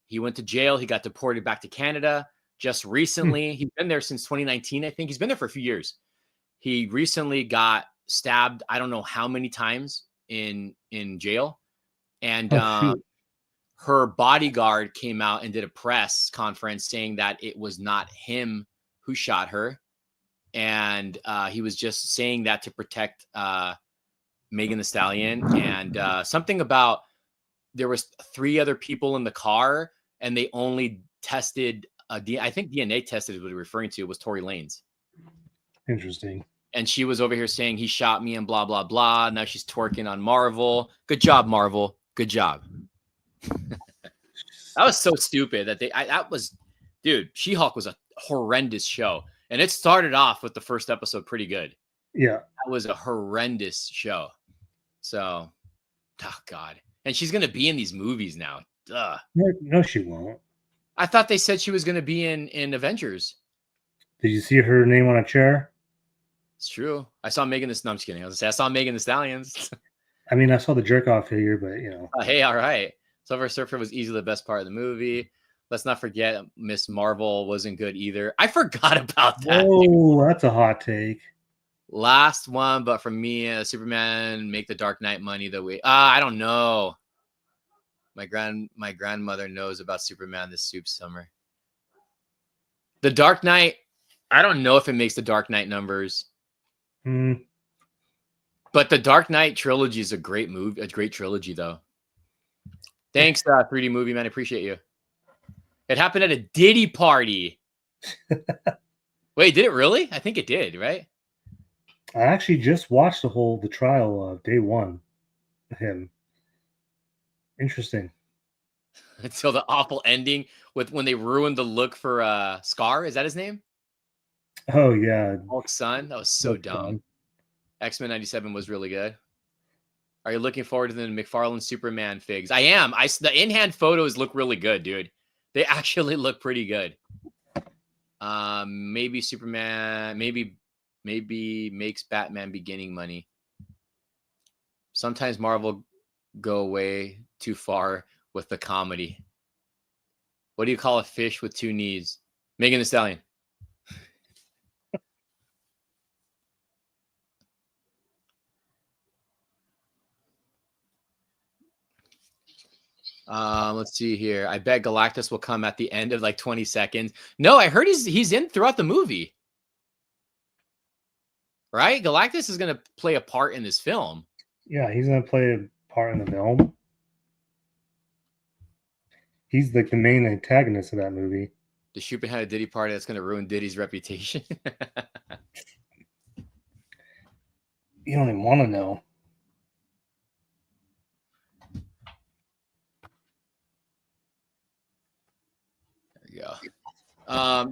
He went to jail. He got deported back to Canada just recently. He's been there since 2019. I think he's been there for a few years. He recently got stabbed, I don't know how many times in jail. And her bodyguard came out and did a press conference saying that it was not him who shot her. And he was just saying that to protect Megan Thee Stallion. And something about there was 3 other people in the car and they only tested, I think DNA tested is what you're referring to, was Tory Lanez. Interesting. And she was over here saying he shot me and blah, blah, blah. Now she's twerking on Marvel. Good job, Marvel. Good job. That was so stupid that dude, She-Hulk was a horrendous show. And it started off with the first episode pretty good. Yeah. That was a horrendous show. So, oh God. And she's going to be in these movies now. Duh. No, she won't. I thought they said she was going to be in Avengers. Did you see her name on a chair? It's true. I saw Megan Thee. No, I'm just kidding. I was going to say I saw Megan Thee Stallions. I mean, I saw the jerk off figure, but you know. Hey, all right. Silver Surfer was easily the best part of the movie. Let's not forget Miss Marvel wasn't good either. I forgot about that. Oh, that's a hot take. Last one, but for me, Superman make the Dark Knight money the way. I don't know. My grandmother knows about Superman this soup summer. The Dark Knight. I don't know if it makes the Dark Knight numbers. But the Dark Knight trilogy is a great movie, a great trilogy, though. Thanks, 3D Movie Man. I appreciate you. It happened at a Diddy party. Wait, did it really? I think it did, right? I actually just watched the trial of day one of him. Interesting. Until the awful ending with when they ruined the look for Scar. Is that his name? Oh, yeah. Hulk's son. That was so dumb. X-Men 97 was really good. Are you looking forward to the McFarlane Superman figs? I am. The in-hand photos look really good, dude. They actually look pretty good. Maybe Superman, maybe makes Batman beginning money. Sometimes Marvel go way too far with the comedy. What do you call a fish with 2 knees? Megan Thee Stallion. Let's see here. I bet Galactus will come at the end of like 20 seconds. No, I heard he's in throughout the movie. Right? Galactus is going to play a part in this film. Yeah, he's going to play a part in the film. He's like the main antagonist of that movie. The Superman had a Diddy party that's going to ruin Diddy's reputation. You don't even want to know. There you go.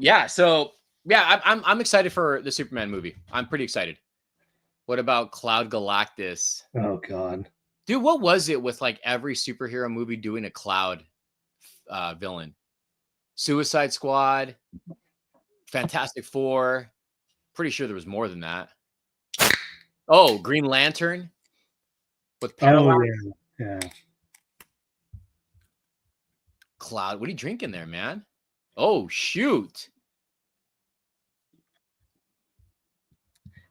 Yeah. So yeah, I'm excited for the Superman movie. I'm pretty excited. What about Cloud Galactus? Oh God. Dude, what was it with like every superhero movie doing a cloud villain? Suicide Squad, Fantastic Four. Pretty sure there was more than that. Oh, Green Lantern with Parallax. Oh yeah. Cloud. What are you drinking there, man? Oh, shoot.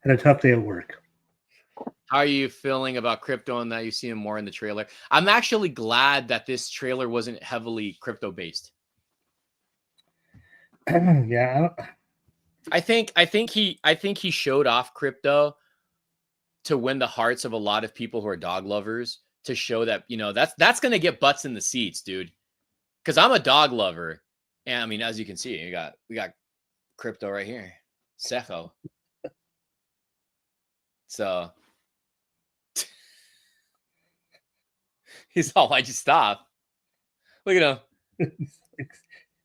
Had a tough day at work. How are you feeling about crypto and that you see him more in the trailer? I'm actually glad that this trailer wasn't heavily crypto based. Yeah. I think he showed off crypto to win the hearts of a lot of people who are dog lovers, to show that, you know, that's going to get butts in the seats, dude. Cuz I'm a dog lover. And I mean, as you can see, we got crypto right here. Ceja. So he's all, why'd you stop? Look at him.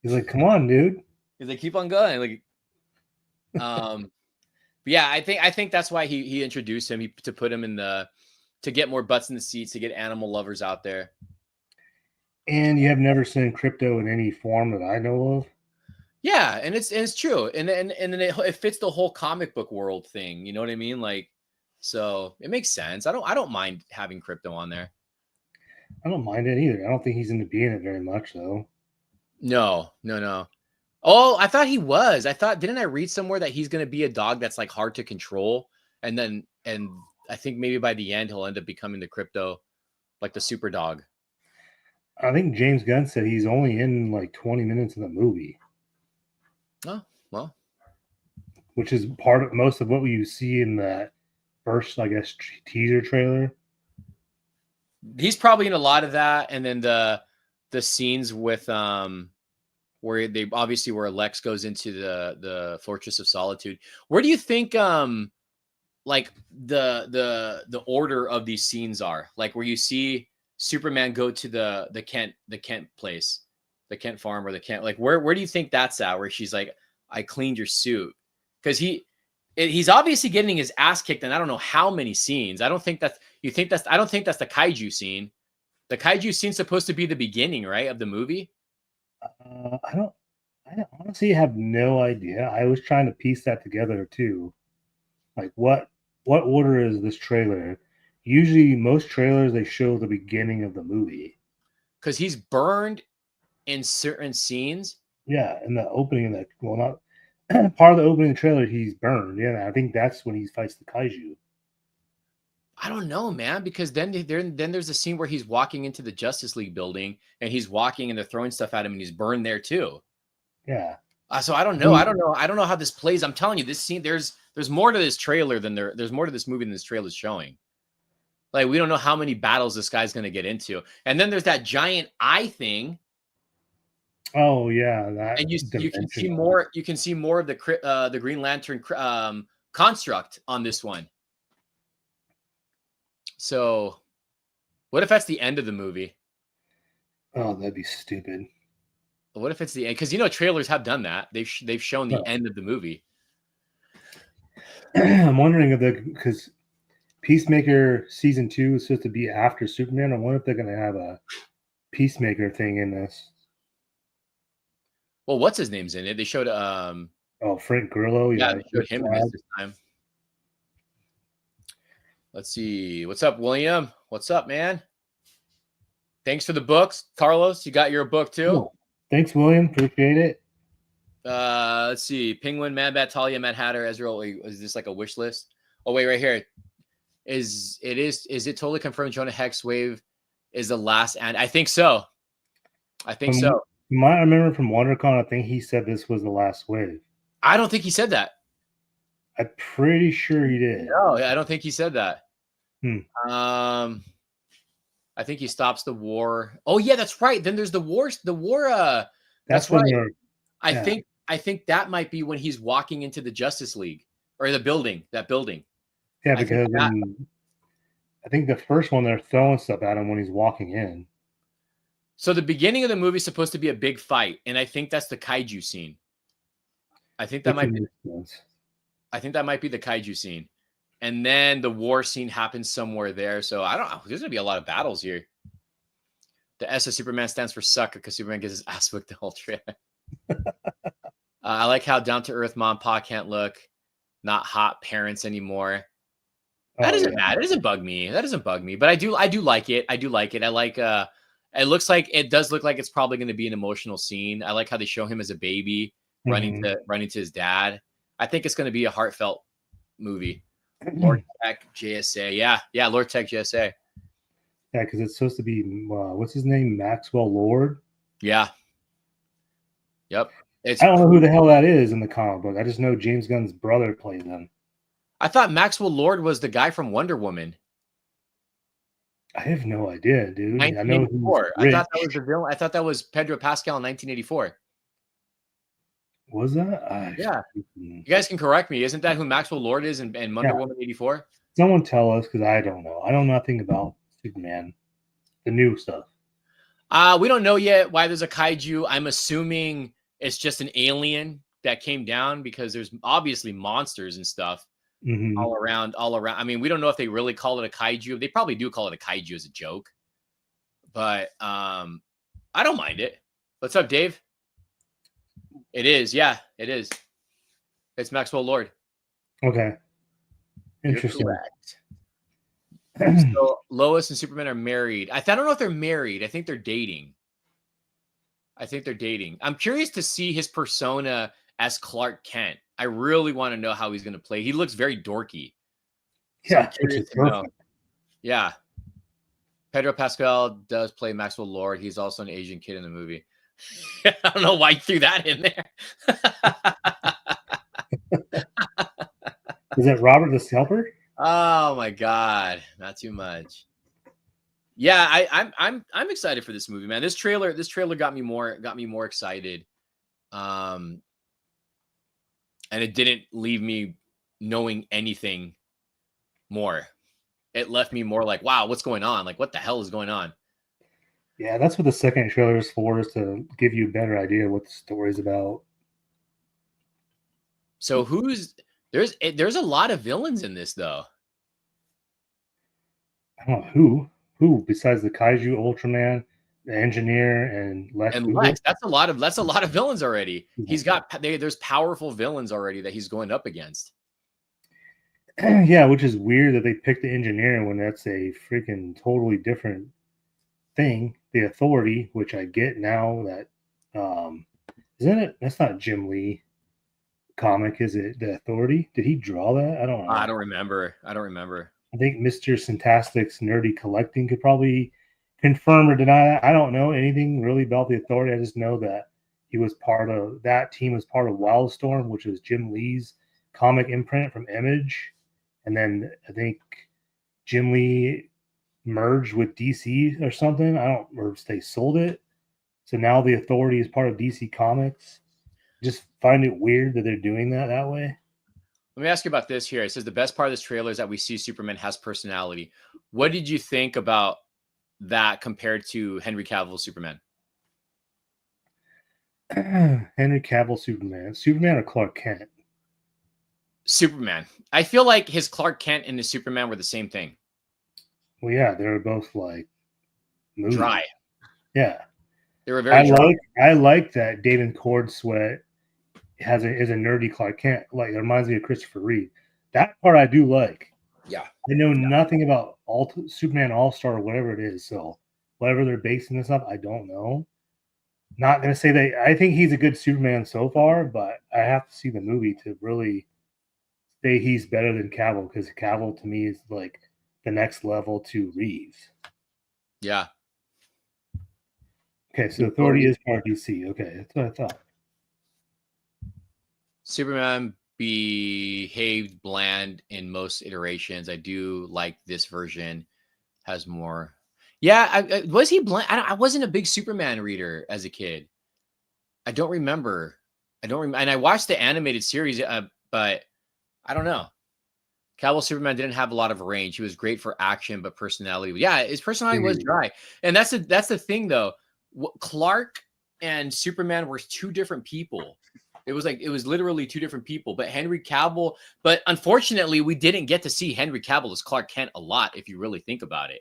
He's like, come on, dude. He's like, keep on going. Like, but yeah, I think that's why he introduced him, to put him in to get more butts in the seats, to get animal lovers out there. And you have never seen crypto in any form that I know of. Yeah, and it's true, and then it fits the whole comic book world thing. You know what I mean? Like, so it makes sense. I don't mind having crypto on there. I don't mind it either. I don't think he's into being it very much, though. No. Oh, I thought he was. Didn't I read somewhere that he's going to be a dog that's like hard to control, and I think maybe by the end he'll end up becoming the crypto, like the super dog. I think James Gunn said he's only in like 20 minutes of the movie. Oh, well. Which is part of most of what you see in that first, I guess, teaser trailer. He's probably in a lot of that, and then the scenes with where Lex goes into the Fortress of Solitude. Where do you think like the order of these scenes are? Like, where you see Superman go to the Kent place, the Kent farm, or the Kent, like where do you think that's at? Where she's like, I cleaned your suit, because he's obviously getting his ass kicked, and I don't know how many scenes. I don't think that's the kaiju scene. The kaiju scene's supposed to be the beginning, right, of the movie. I honestly have no idea. I was trying to piece that together too. Like, what order is this trailer? Usually, most trailers, they show the beginning of the movie. Because he's burned in certain scenes. Yeah, in the opening of that, well, not part of the opening of the trailer, he's burned. Yeah, I think that's when he fights the kaiju. I don't know, man, because then there's a scene where he's walking into the Justice League building, and he's walking and they're throwing stuff at him, and he's burned there too. Yeah. So I don't know. I don't know how this plays. I'm telling you, this scene, there's more to this trailer than there's more to this movie than this trailer is showing. Like, we don't know how many battles this guy's going to get into. And then there's that giant eye thing. Oh yeah, that. And you can see more. You can see more of the Green Lantern construct on this one. So, what if that's the end of the movie? Oh, that'd be stupid. What if it's the end? Because, you know, trailers have done that. They've shown the end of the movie. I'm wondering because Peacemaker season 2 is supposed to be after Superman. I wonder if they're going to have a Peacemaker thing in this. Well, what's his name's in it? They showed Frank Grillo. Yeah, they showed him in this time. Let's see. What's up, William? What's up, man? Thanks for the books. Carlos, you got your book too? Cool. Thanks, William. Appreciate it. Let's see. Penguin, Man Bat, Talia, Mad Hatter, Ezra. Is this like a wish list? Oh, wait, right here. Is it totally confirmed Jonah Hex Wave is the last? And I think so. I remember from WonderCon, I think he said this was the last wave. I don't think he said that. I'm pretty sure he did. No, I don't think he said that. I think he stops the war. Oh yeah, that's right. Then there's the war. That's right. I think that might be when he's walking into the Justice League or the building. That building. Yeah, because I think the first one they're throwing stuff at him when he's walking in. So the beginning of the movie is supposed to be a big fight, and I think that's the kaiju scene. I think that might be. I think that might be the kaiju scene, and then the war scene happens somewhere there. So I don't know. There's gonna be a lot of battles here. The S of Superman stands for sucker because Superman gets his ass whipped the whole trailer. I like how down to earth mom pa can't look, not hot parents anymore. That doesn't matter. That doesn't bug me. That doesn't bug me. But I do like it. I do like it. I like it looks like it does look like it's probably going to be an emotional scene. I like how they show him as a baby running to his dad. I think it's going to be a heartfelt movie. Lord Tech JSA. Yeah, Lord Tech JSA. Yeah, because it's supposed to be what's his name? Maxwell Lord. Yeah. Yep. I don't know who the hell that is in the comic book. I just know James Gunn's brother played him. I thought Maxwell Lord was the guy from Wonder Woman. I have no idea, dude. 1984. I thought that was the villain. I thought that was Pedro Pascal in 1984. Was that? Yeah. You guys can correct me. Isn't that who Maxwell Lord is in Wonder Woman 84? Someone tell us, because I don't know. I know nothing about Superman, the new stuff. We don't know yet why there's a kaiju. I'm assuming it's just an alien that came down because there's obviously monsters and stuff all around. I mean, we don't know if they really call it a kaiju. They probably do call it a kaiju as a joke, but I don't mind it. What's up, Dave? It is. Yeah, it is. It's Maxwell Lord. Okay. Interesting. You're correct. So Lois and Superman are married. I don't know if they're married. I think they're dating. I'm curious to see his persona as Clark Kent. I really want to know how he's going to play. He looks very dorky. Yeah, which is perfect. Yeah. Pedro Pascal does play Maxwell Lord. He's also an Asian kid in the movie. I don't know why you threw that in there. Is that Robert the Scalper? Oh my God, not too much. Yeah, I'm excited for this movie, man. This trailer got me more excited. And it didn't leave me knowing anything more. It left me more like, wow, what's going on? Like, what the hell is going on? Yeah, that's what the second trailer is for, is to give you a better idea of what the story's about. So there's a lot of villains in this, though. I don't know who besides the Kaiju, Ultraman, the Engineer, and Lex. That's a lot of villains already. There's powerful villains already that he's going up against. Yeah, which is weird that they picked the Engineer when that's a freaking totally different thing. The Authority, which I get now that isn't it? That's not Jim Lee comic, is it? The Authority? Did he draw that? I don't know. I don't remember. I think Mr. Syntastic's Nerdy Collecting could probably confirm or deny that. I don't know anything really about the Authority. I just know that that team was part of Wildstorm, which was Jim Lee's comic imprint from Image. And then I think Jim Lee merged with DC or something. Or they sold it. So now the Authority is part of DC Comics. Just find it weird that they're doing that way. Let me ask you about this here. It says the best part of this trailer is that we see Superman has personality. What did you think about that compared to Henry Cavill's Superman? Henry Cavill Superman or Clark Kent? Superman. I feel like his Clark Kent and his Superman were the same thing. Well, yeah, they were both like moody. Dry. Yeah, they were very. I like that David Cordsweat is a nerdy Clark Kent. Like, it reminds me of Christopher Reeve. That part I do like. Yeah, I know nothing about Superman All-Star or whatever it is. So whatever they're basing this up, I don't know. Not gonna say that I think he's a good Superman so far, but I have to see the movie to really say he's better than Cavill, because Cavill to me is like the next level to Reeves. Yeah. Okay, so Authority is part of DC. Okay, that's what I thought. Superman behaved bland in most iterations. I do like this version has more. Yeah, was he bland? I wasn't a big Superman reader as a kid. I don't remember. And I watched the animated series, but I don't know. Cavill Superman didn't have a lot of range. He was great for action, but personality, yeah, his personality was Dude. dry. And that's the thing, though. Clark and Superman were two different people. It was literally two different people. But Henry Cavill, but unfortunately, we didn't get to see Henry Cavill as Clark Kent a lot, if you really think about it.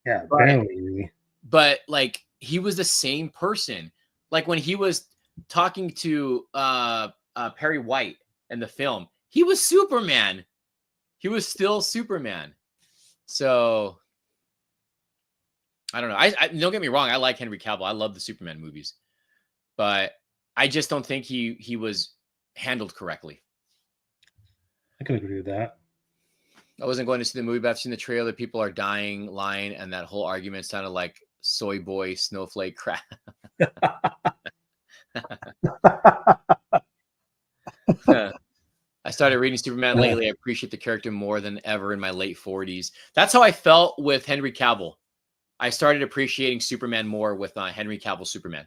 Yeah, barely. But like he was the same person. Like when he was talking to Perry White in the film, he was Superman. He was still Superman. So I don't know. I don't get me wrong. I like Henry Cavill. I love the Superman movies, but I just don't think he was handled correctly. I can agree with that. I wasn't going to see the movie, but I've seen the trailer. People are dying, lying, and that whole argument sounded like soy boy snowflake crap. I started reading Superman lately. I appreciate the character more than ever in my late 40s. That's how I felt with Henry Cavill. I started appreciating Superman more with Henry Cavill Superman.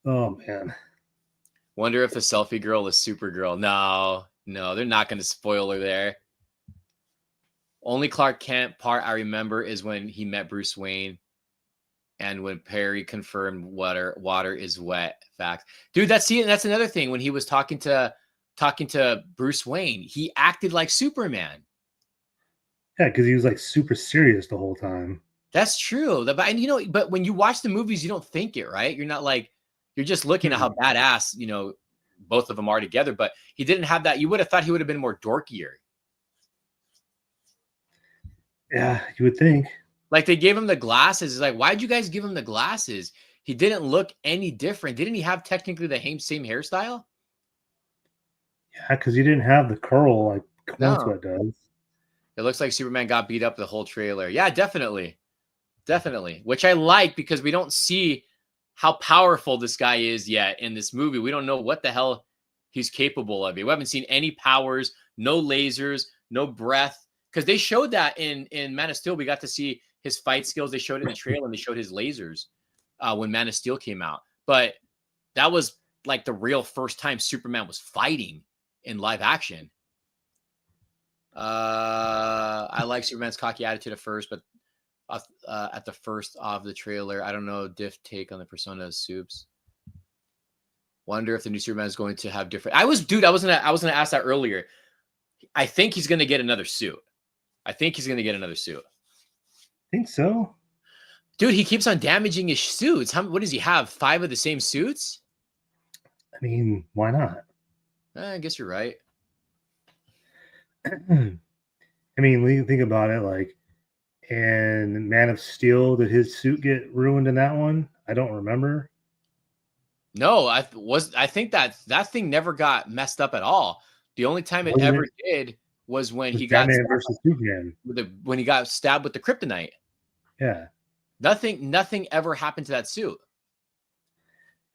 Oh, man. Wonder if the selfie girl is Supergirl. No, they're not going to spoil her there. Only Clark Kent part I remember is when he met Bruce Wayne and when Perry confirmed water is wet. Fact. Dude, that's another thing. When he was talking to Bruce Wayne, he acted like Superman. Yeah, because he was like super serious the whole time. That's true. But when you watch the movies, you don't think it, right? You're not like, you're just looking at how badass, both of them are together. But he didn't have that. You would have thought he would have been more dorkier. Yeah, you would think. Like they gave him the glasses. It's like, why'd you guys give him the glasses? He didn't look any different. Didn't he have technically the same hairstyle? Yeah, because he didn't have the curl like Clint No. does. It looks like Superman got beat up the whole trailer. Yeah, definitely. Definitely. Which I like because we don't see how powerful this guy is yet in this movie. We don't know what the hell he's capable of. We haven't seen any powers, no lasers, no breath. Because they showed that in Man of Steel. We got to see his fight skills. They showed it in the trailer and they showed his lasers when Man of Steel came out. But that was like the real first time Superman was fighting in live action. I like Superman's cocky attitude at first, but at the first of the trailer, I don't know. Diff take on the persona of Supes. Wonder if the new Superman is going to have different. I was gonna ask that earlier. I think he's gonna get another suit. I think so. Dude, he keeps on damaging his suits. What does he have? 5 of the same suits? I mean, why not? I guess you're right. I mean, when you think about it, like, in Man of Steel, did his suit get ruined in that one? I don't remember. No, I think that thing never got messed up at all. The only time it ever did was when he got Batman versus Superman. When he got stabbed with the kryptonite. Yeah. Nothing ever happened to that suit.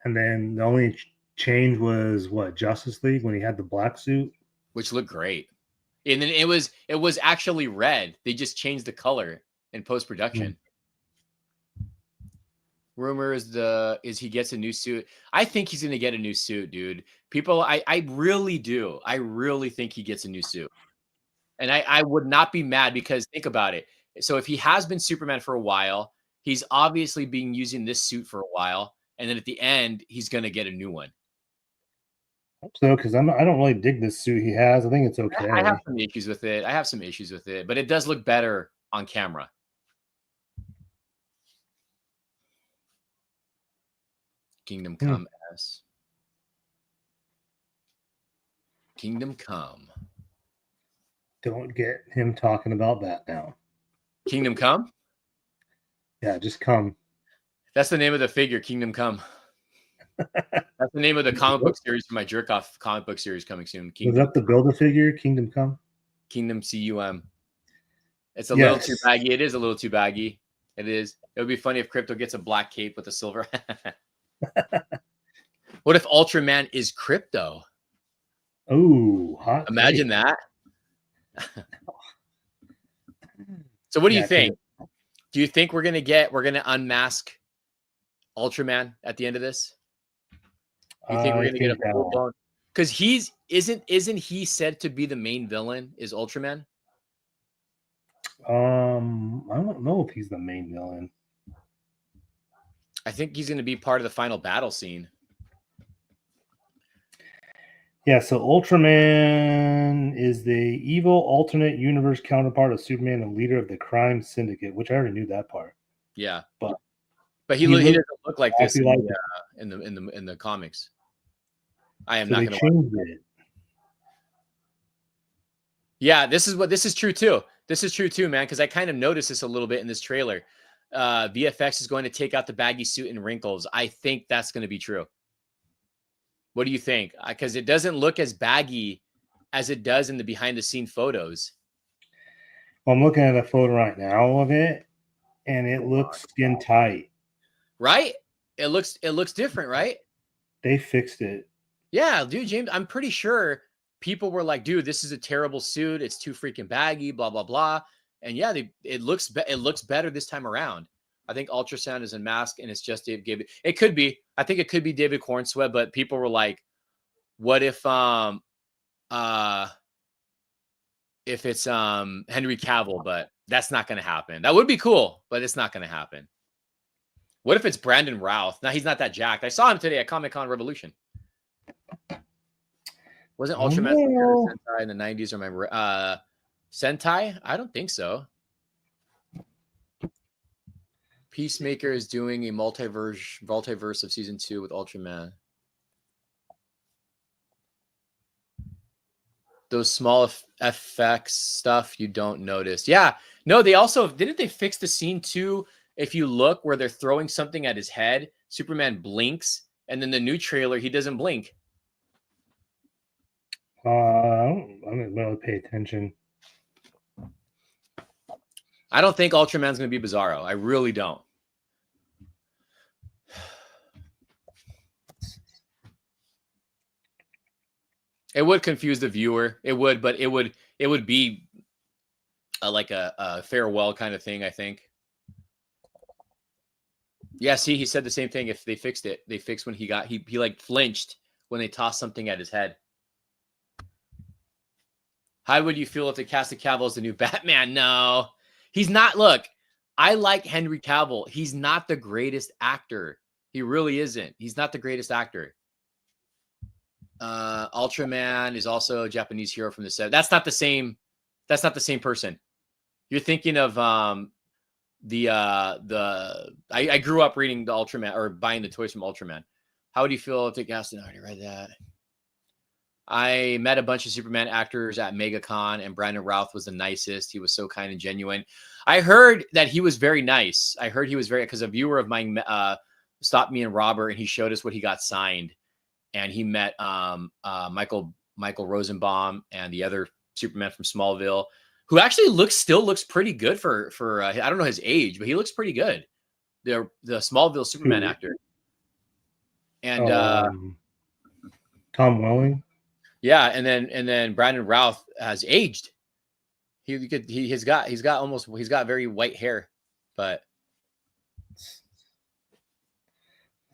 And then the only change was what, Justice League, when he had the black suit, which looked great. And then it was actually red. They just changed the color in post-production. Rumor is he gets a new suit. I think he's gonna get a new suit, dude. People, I really do. I really think he gets a new suit. And I would not be mad because think about it. So if he has been Superman for a while, he's obviously been using this suit for a while, and then at the end, he's gonna get a new one. Hope so, because I don't really dig this suit he has. I think it's okay. I have some issues with it. But it does look better on camera. Kingdom Come S. Kingdom Come. Don't get him talking about that now. Kingdom Come? Yeah, just come. That's the name of the figure, Kingdom Come. That's the name of the comic book series for my jerk-off comic book series coming soon. Was that the Build-A-Figure, Kingdom Come? Kingdom CUM. It's a little too baggy. It is a little too baggy. It is. It would be funny if Crypto gets a black cape with a silver. What if Ultraman is Crypto? Oh, hot. Imagine that. So what do you think? Do you think we're gonna unmask Ultraman at the end of this? You think we're gonna get a full blown? Because isn't he said to be the main villain? Is Ultraman? I don't know if he's the main villain. I think he's going to be part of the final battle scene. Yeah, so Ultraman is the evil alternate universe counterpart of Superman and leader of the crime syndicate, which I already knew that part. Yeah, but he doesn't look like this in, like in the comics. I am so not they going to changed it. Yeah, this is true too. This is true too, man, because I kind of noticed this a little bit in this trailer. VFX is going to take out the baggy suit and wrinkles. I think that's going to be true. What do you think? Because it doesn't look as baggy as it does in the behind the scene photos. Well, I'm looking at a photo right now of it, and it looks skin tight. Right? It looks different, right? They fixed it. Yeah, dude, James, I'm pretty sure people were like, dude, this is a terrible suit. It's too freaking baggy, blah, blah, blah. And yeah, it looks better this time around. I think Ultrasound is a mask, and it's just David. It could be. I think it could be David Cornsweat, but people were like, what if it's Henry Cavill? But that's not going to happen. That would be cool, but it's not going to happen. What if it's Brandon Routh? Now he's not that jacked. I saw him today at Comic-Con Revolution. Wasn't Ultraman Sentai in the 90s? Remember Sentai? I don't think so. Peacemaker is doing a multiverse of season 2 with Ultraman. Those small effects stuff you don't notice. Yeah. No, they also didn't they fix the scene too? If you look where they're throwing something at his head, Superman blinks, and then the new trailer, he doesn't blink. I didn't really pay attention. I don't think Ultraman's going to be Bizarro. I really don't. It would confuse the viewer. It would, but it would be like a farewell kind of thing, I think. Yeah, see, he said the same thing. If they fixed it, they fixed when he like flinched when they tossed something at his head. How would you feel if they cast Cavill as the new Batman? No, he's not. Look, I like Henry Cavill. He's not the greatest actor. He really isn't. He's not the greatest actor. Ultraman is also a Japanese hero from the 70s. That's not the same. That's not the same person. You're thinking of I grew up reading the Ultraman or buying the toys from Ultraman. How would you feel if they cast? I already read that. I met a bunch of Superman actors at MegaCon, and Brandon Routh was the nicest. He was so kind and genuine. I heard that he was very nice. I heard he was very, because a viewer of mine stopped me and Robert, and he showed us what he got signed. And he met Michael Rosenbaum and the other Superman from Smallville, who actually still looks pretty good for I don't know his age, but he looks pretty good. The Smallville Superman actor. And Tom Welling. Yeah, and then Brandon Routh has aged. He's got very white hair, but let's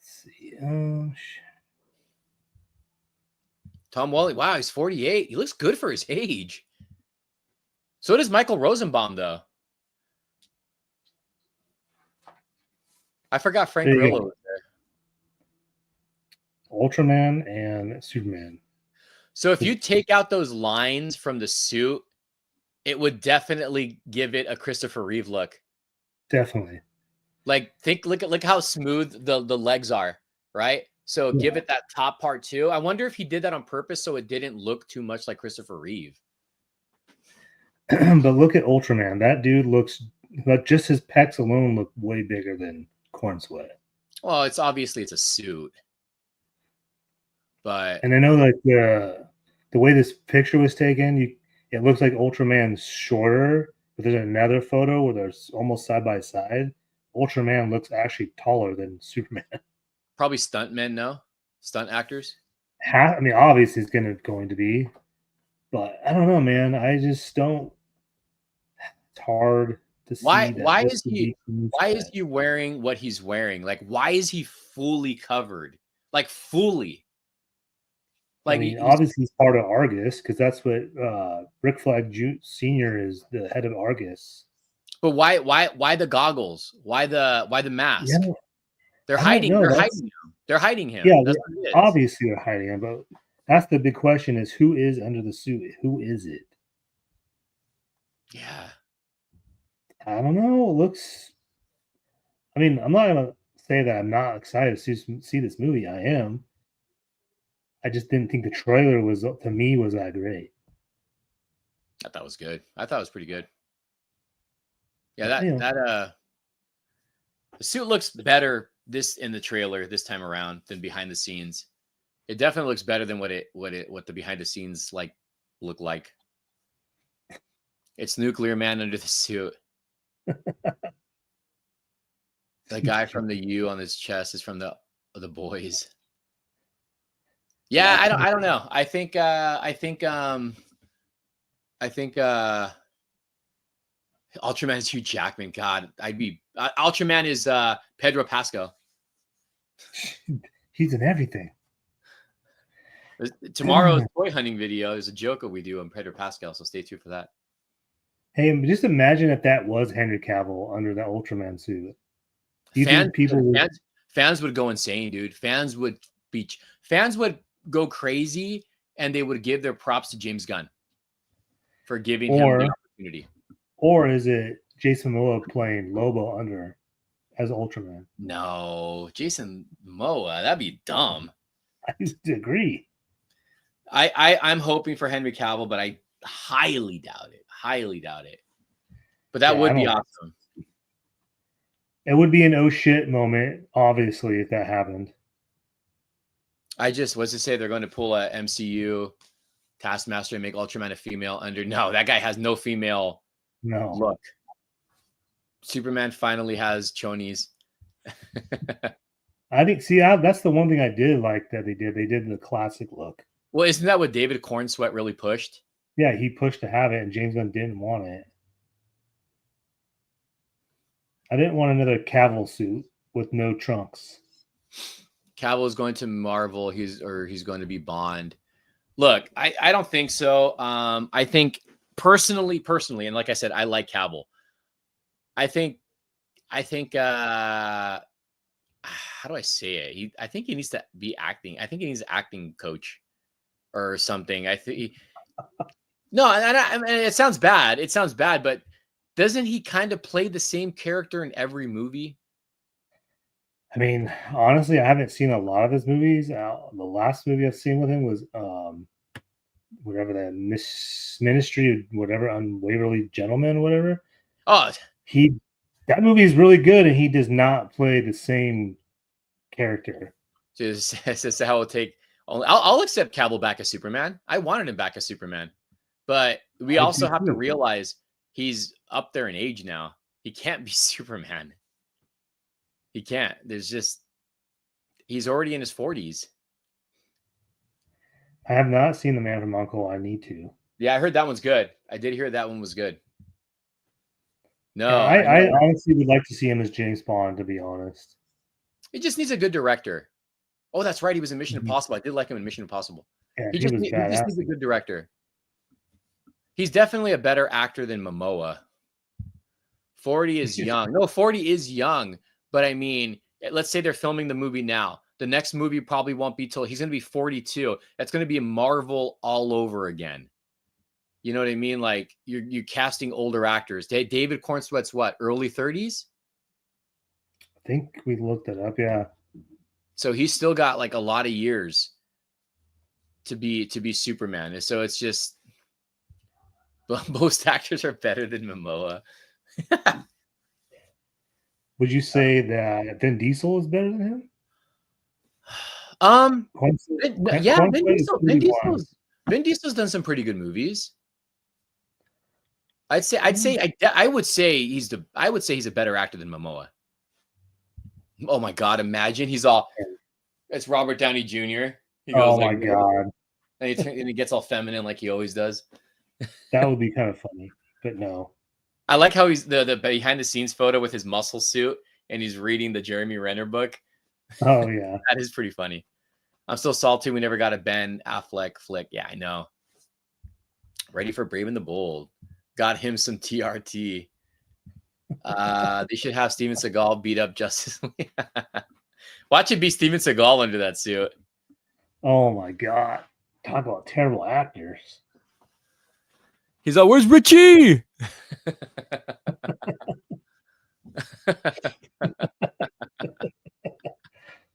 see. Tom Welling, wow, he's 48. He looks good for his age. So does Michael Rosenbaum, though. I forgot Frank Grillo was there. Ultraman and Superman. So if you take out those lines from the suit, it would definitely give it a Christopher Reeve look. Definitely. Like look how smooth the legs are, right? So give it that top part too. I wonder if he did that on purpose so it didn't look too much like Christopher Reeve. But look at Ultraman. That dude looks, but just his pecs alone look way bigger than Cornsweat. Well, it's obviously it's a suit. But and I know like the way this picture was taken, it looks like Ultraman's shorter, but there's another photo where they're almost side by side. Ultraman looks actually taller than Superman. Probably stuntmen, no? Stunt actors? I mean, obviously it's going to be, but I don't know, man. I just don't. It's hard to see. Why is he wearing what he's wearing? Like, why is he fully covered? Like fully. Like, I mean, obviously he's part of Argus because that's what Rick Flag Sr. is the head of Argus. but why the goggles? Why the mask? Yeah, They're I don't hiding. know. They're hiding him. They're hiding him. Yeah, That's what it is. obviously they're hiding him, but that's the big question: is who is under the suit? Who is it? Yeah. I don't know. It looks. I mean, I'm not gonna say that I'm not excited to see this movie. I am. I just didn't think the trailer was to me was that great. I thought it was good. I thought it was pretty good. Yeah, the suit looks better in the trailer this time around than behind the scenes. It definitely looks better than what the behind the scenes look like. It's Nuclear Man under the suit. The guy from the U on his chest is from the boys. Yeah, I don't know. I think Ultraman is Hugh Jackman. God, Ultraman is Pedro Pascal. He's in everything. Tomorrow's toy hunting video is a joke that we do on Pedro Pascal, so stay tuned for that. Hey, just imagine if that was Henry Cavill under that Ultraman suit. Fans would go insane, dude. Fans would go crazy, and they would give their props to James Gunn for giving him the opportunity. Or is it Jason Momoa playing Lobo as Ultraman? No, Jason Momoa. That'd be dumb. I agree. I'm hoping for Henry Cavill, but I highly doubt it. But that would be awesome. It would be an oh shit moment, obviously, if that happened. What's to say they're going to pull a MCU Taskmaster and make Ultraman a female under? No, that guy has no female look. Superman finally has chonies. I think, that's the one thing I did like that they did. They did the classic look. Well, isn't that what David Cornsweet really pushed? Yeah, he pushed to have it, and James Gunn didn't want it. I didn't want another Cavill suit with no trunks. Cavill is going to Marvel. He's going to be Bond. Look, I don't think so. I think personally, and like I said, I like Cavill. I think how do I say it? I think he needs to be acting. I think he needs an acting coach or something. I think no, and it sounds bad. It sounds bad, but doesn't he kind of play the same character in every movie? I mean, honestly, I haven't seen a lot of his movies. The last movie I've seen with him was whatever that Ministry, whatever, on Waverly Gentleman, whatever. Oh, that movie is really good, and he does not play the same character. Just how it'll take. I'll accept Cavill back as Superman. I wanted him back as Superman, but we also have to realize he's up there in age now. He can't be Superman. He can't. He's already in his 40s. I have not seen The Man from U.N.C.L.E. I need to. Yeah, I heard that one's good. I did hear that one was good. No, yeah, I honestly would like to see him as James Bond, to be honest. He just needs a good director. Oh, that's right. He was in Mission Impossible. I did like him in Mission Impossible. Yeah, he just needs a good director. He's definitely a better actor than Momoa. 40 is young. No, 40 is young. But I mean, let's say they're filming the movie now. The next movie probably won't be till he's going to be 42. That's going to be a Marvel all over again. You know what I mean? Like you're casting older actors. David Cornsweet's what? Early 30s? I think we looked it up. Yeah. So he's still got like a lot of years to be Superman. So it's just most actors are better than Momoa. Would you say that Vin Diesel is better than him? Yeah, Vin Diesel's done some pretty good movies. I would say he's a better actor than Momoa. Oh my God! Imagine it's Robert Downey Jr. He goes, oh my God! And he gets all feminine like he always does. That would be kind of funny, but no. I like how he's the behind the scenes photo with his muscle suit and he's reading the Jeremy Renner book. Oh yeah, that is pretty funny. I'm still salty we never got a Ben Affleck flick. Yeah, I know. Ready for Brave and the Bold. Got him some TRT. They should have Steven Seagal beat up Justice League. Watch it be Steven Seagal under that suit. Oh my god. Talk about terrible actors. He's like, where's Richie?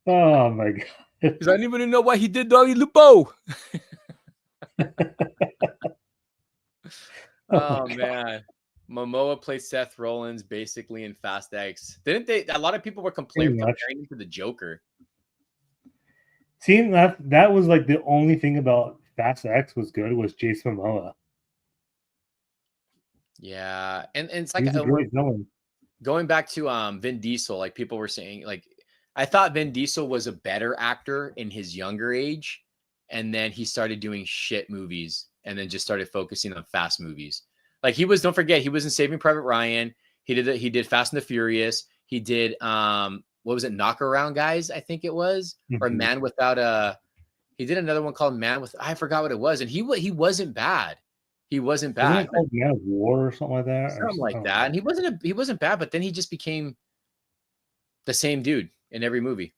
Oh my god. He's like, I didn't even know why he did Doggy Lupo. Oh man. Momoa played Seth Rollins basically in Fast X. Didn't they? A lot of people were comparing him to the Joker. Seeing that was like the only thing about Fast X was good was Jason Momoa. Yeah, and it's like he's a great villain. Going back to Vin Diesel, like people were saying, like I thought Vin Diesel was a better actor in his younger age, and then he started doing shit movies, and then just started focusing on fast movies. Like he was, don't forget, he was in Saving Private Ryan. He did Fast and the Furious. He did what was it, Knock Around Guys, I think it was, or Man Without a. He did another one called Man with, I forgot what it was, and he wasn't bad. He wasn't bad. Wasn't it called Man of War or something like that? Something like that. And he wasn't bad, but then he just became the same dude in every movie.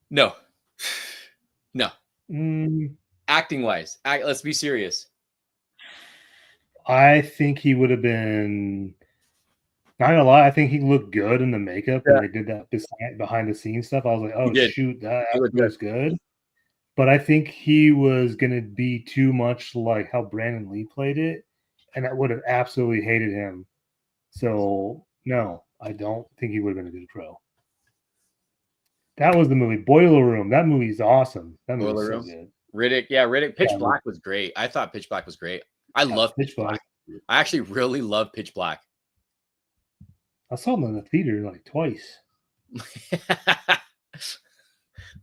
No. Acting wise, let's be serious. I think he would have been, not gonna lie, I think he looked good in the makeup when they did that behind the scenes stuff. I was like, oh shoot, that was good. But I think he was gonna be too much like how Brandon Lee played it, and I would have absolutely hated him. So no, I don't think he would have been a good Crow. That was the movie Boiler Room. That movie's awesome. That movie's so good. Riddick, Riddick. Pitch Black was great. I thought Pitch Black was great. I love Pitch Black. I actually really love Pitch Black. I saw him in the theater like twice.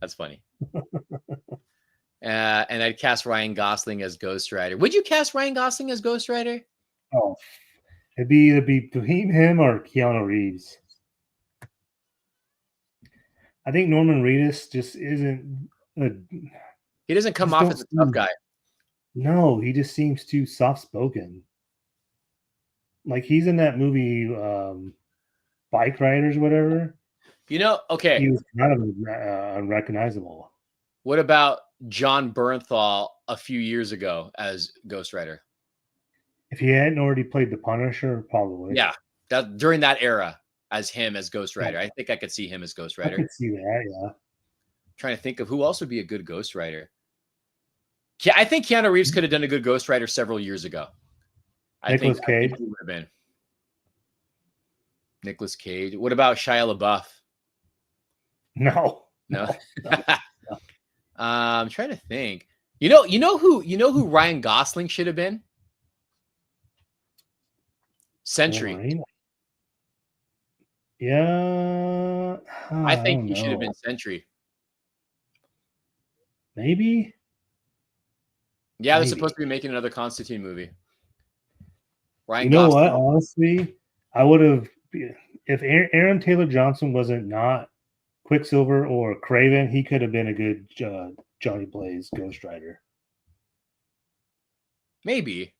That's funny. And I'd cast Ryan Gosling as Ghost Rider. Would you cast Ryan Gosling as Ghost Rider? Oh, it'd be between him or Keanu Reeves. I think Norman Reedus just isn't. He doesn't come off as a tough guy. No, he just seems too soft spoken. Like he's in that movie, Bike Riders, whatever. You know, okay. He was kind of unrecognizable. What about John Bernthal a few years ago as Ghost Rider? If he hadn't already played the Punisher, probably. Yeah, during that era, as him as Ghost Rider. I think I could see him as Ghost Rider. I could see that, yeah. Trying to think of who else would be a good Ghost Rider. I think Keanu Reeves could have done a good Ghost Rider several years ago. Nicolas Cage. I think he would have been. Nicolas Cage. What about Shia LaBeouf? No. I'm trying to think. You know who Ryan Gosling should have been? Sentry. Yeah. I think he should have been Sentry. Maybe. Yeah, they're supposed to be making another Constantine movie. Ryan Gosling. What? Honestly, I would have, if Aaron Taylor Johnson wasn't not Quicksilver or Craven, he could have been a good Johnny Blaze Ghost Rider. Maybe.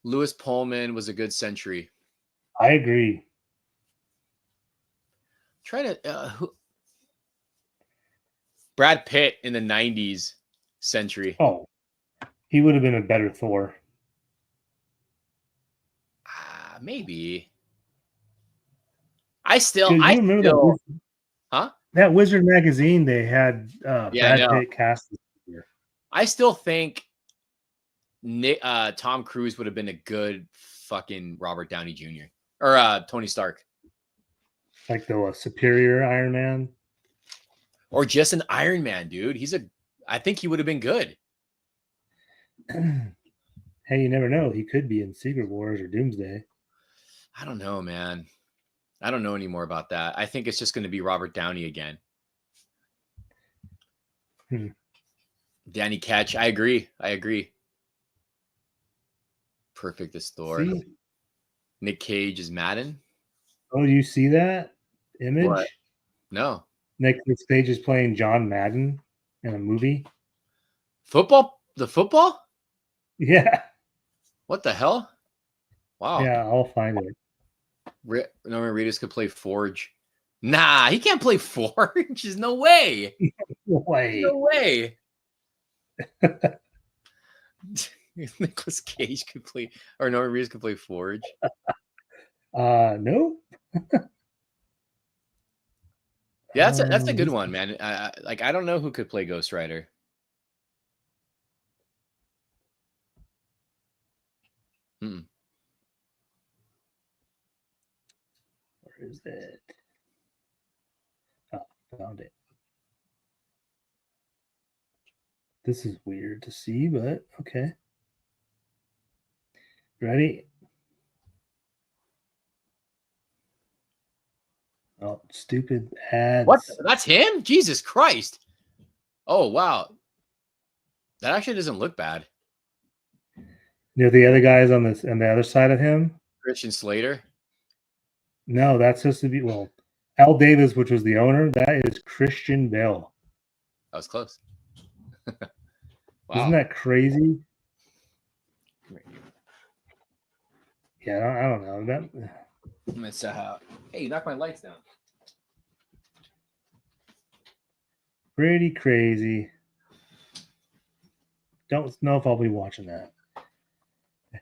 Lewis Pullman was a good Sentry. I agree. Try to Brad Pitt in the 90s Sentry. Oh, he would have been a better Thor. Maybe. That Wizard magazine they had Brad Pitt cast. I still think Tom Cruise would have been a good fucking Robert Downey Jr. or Tony Stark. Like the superior Iron Man? Or just an Iron Man, dude. I think he would have been good. Hey, you never know. He could be in Secret Wars or Doomsday. I don't know, man. I don't know anymore about that. I think it's just going to be Robert Downey again. Danny Ketch. I agree. Perfect as Thor. Nick Cage is Madden. Oh, you see that image? What? No. Nicolas Cage is playing John Madden in a movie. Football? The football? Yeah. What the hell? Wow. Yeah, I'll find it. Norman Reedus could play Forge. Nah, he can't play Forge. There's no way. No way. No way. Nicolas Cage could play, or Norman Reedus could play Forge. No. Yeah, that's a good one, man. I don't know who could play Ghost Rider. Where is it? Oh, found it. This is weird to see, but okay. Ready? Oh, stupid ads. What? That's him? Jesus Christ. Oh, wow. That actually doesn't look bad. You know the other guys on this and the other side of him? Christian Slater? No, that's supposed to be, well, Al Davis, which was the owner, that is Christian Bale. That was close. Wow. Isn't that crazy? Yeah, I don't know. That hey, you knocked my lights down. Pretty crazy. Don't know if I'll be watching that.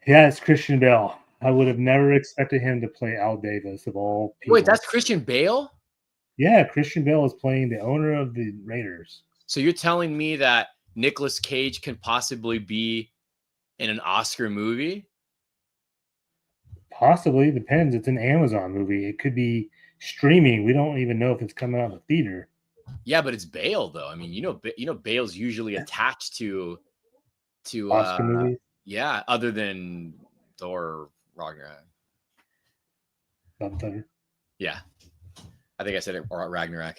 Yeah, it's Christian Bale. I would have never expected him to play Al Davis of all people. Wait, that's Christian Bale? Yeah, Christian Bale is playing the owner of the Raiders. So you're telling me that Nicolas Cage can possibly be in an Oscar movie? Possibly. Depends. It's an Amazon movie. It could be streaming. We don't even know if it's coming out of the theater. Yeah, but it's Bale, though. I mean, you know, Bale's usually attached to Oscar movies. Yeah, other than Thor Ragnarok. Yeah, I think I said it Ragnarok.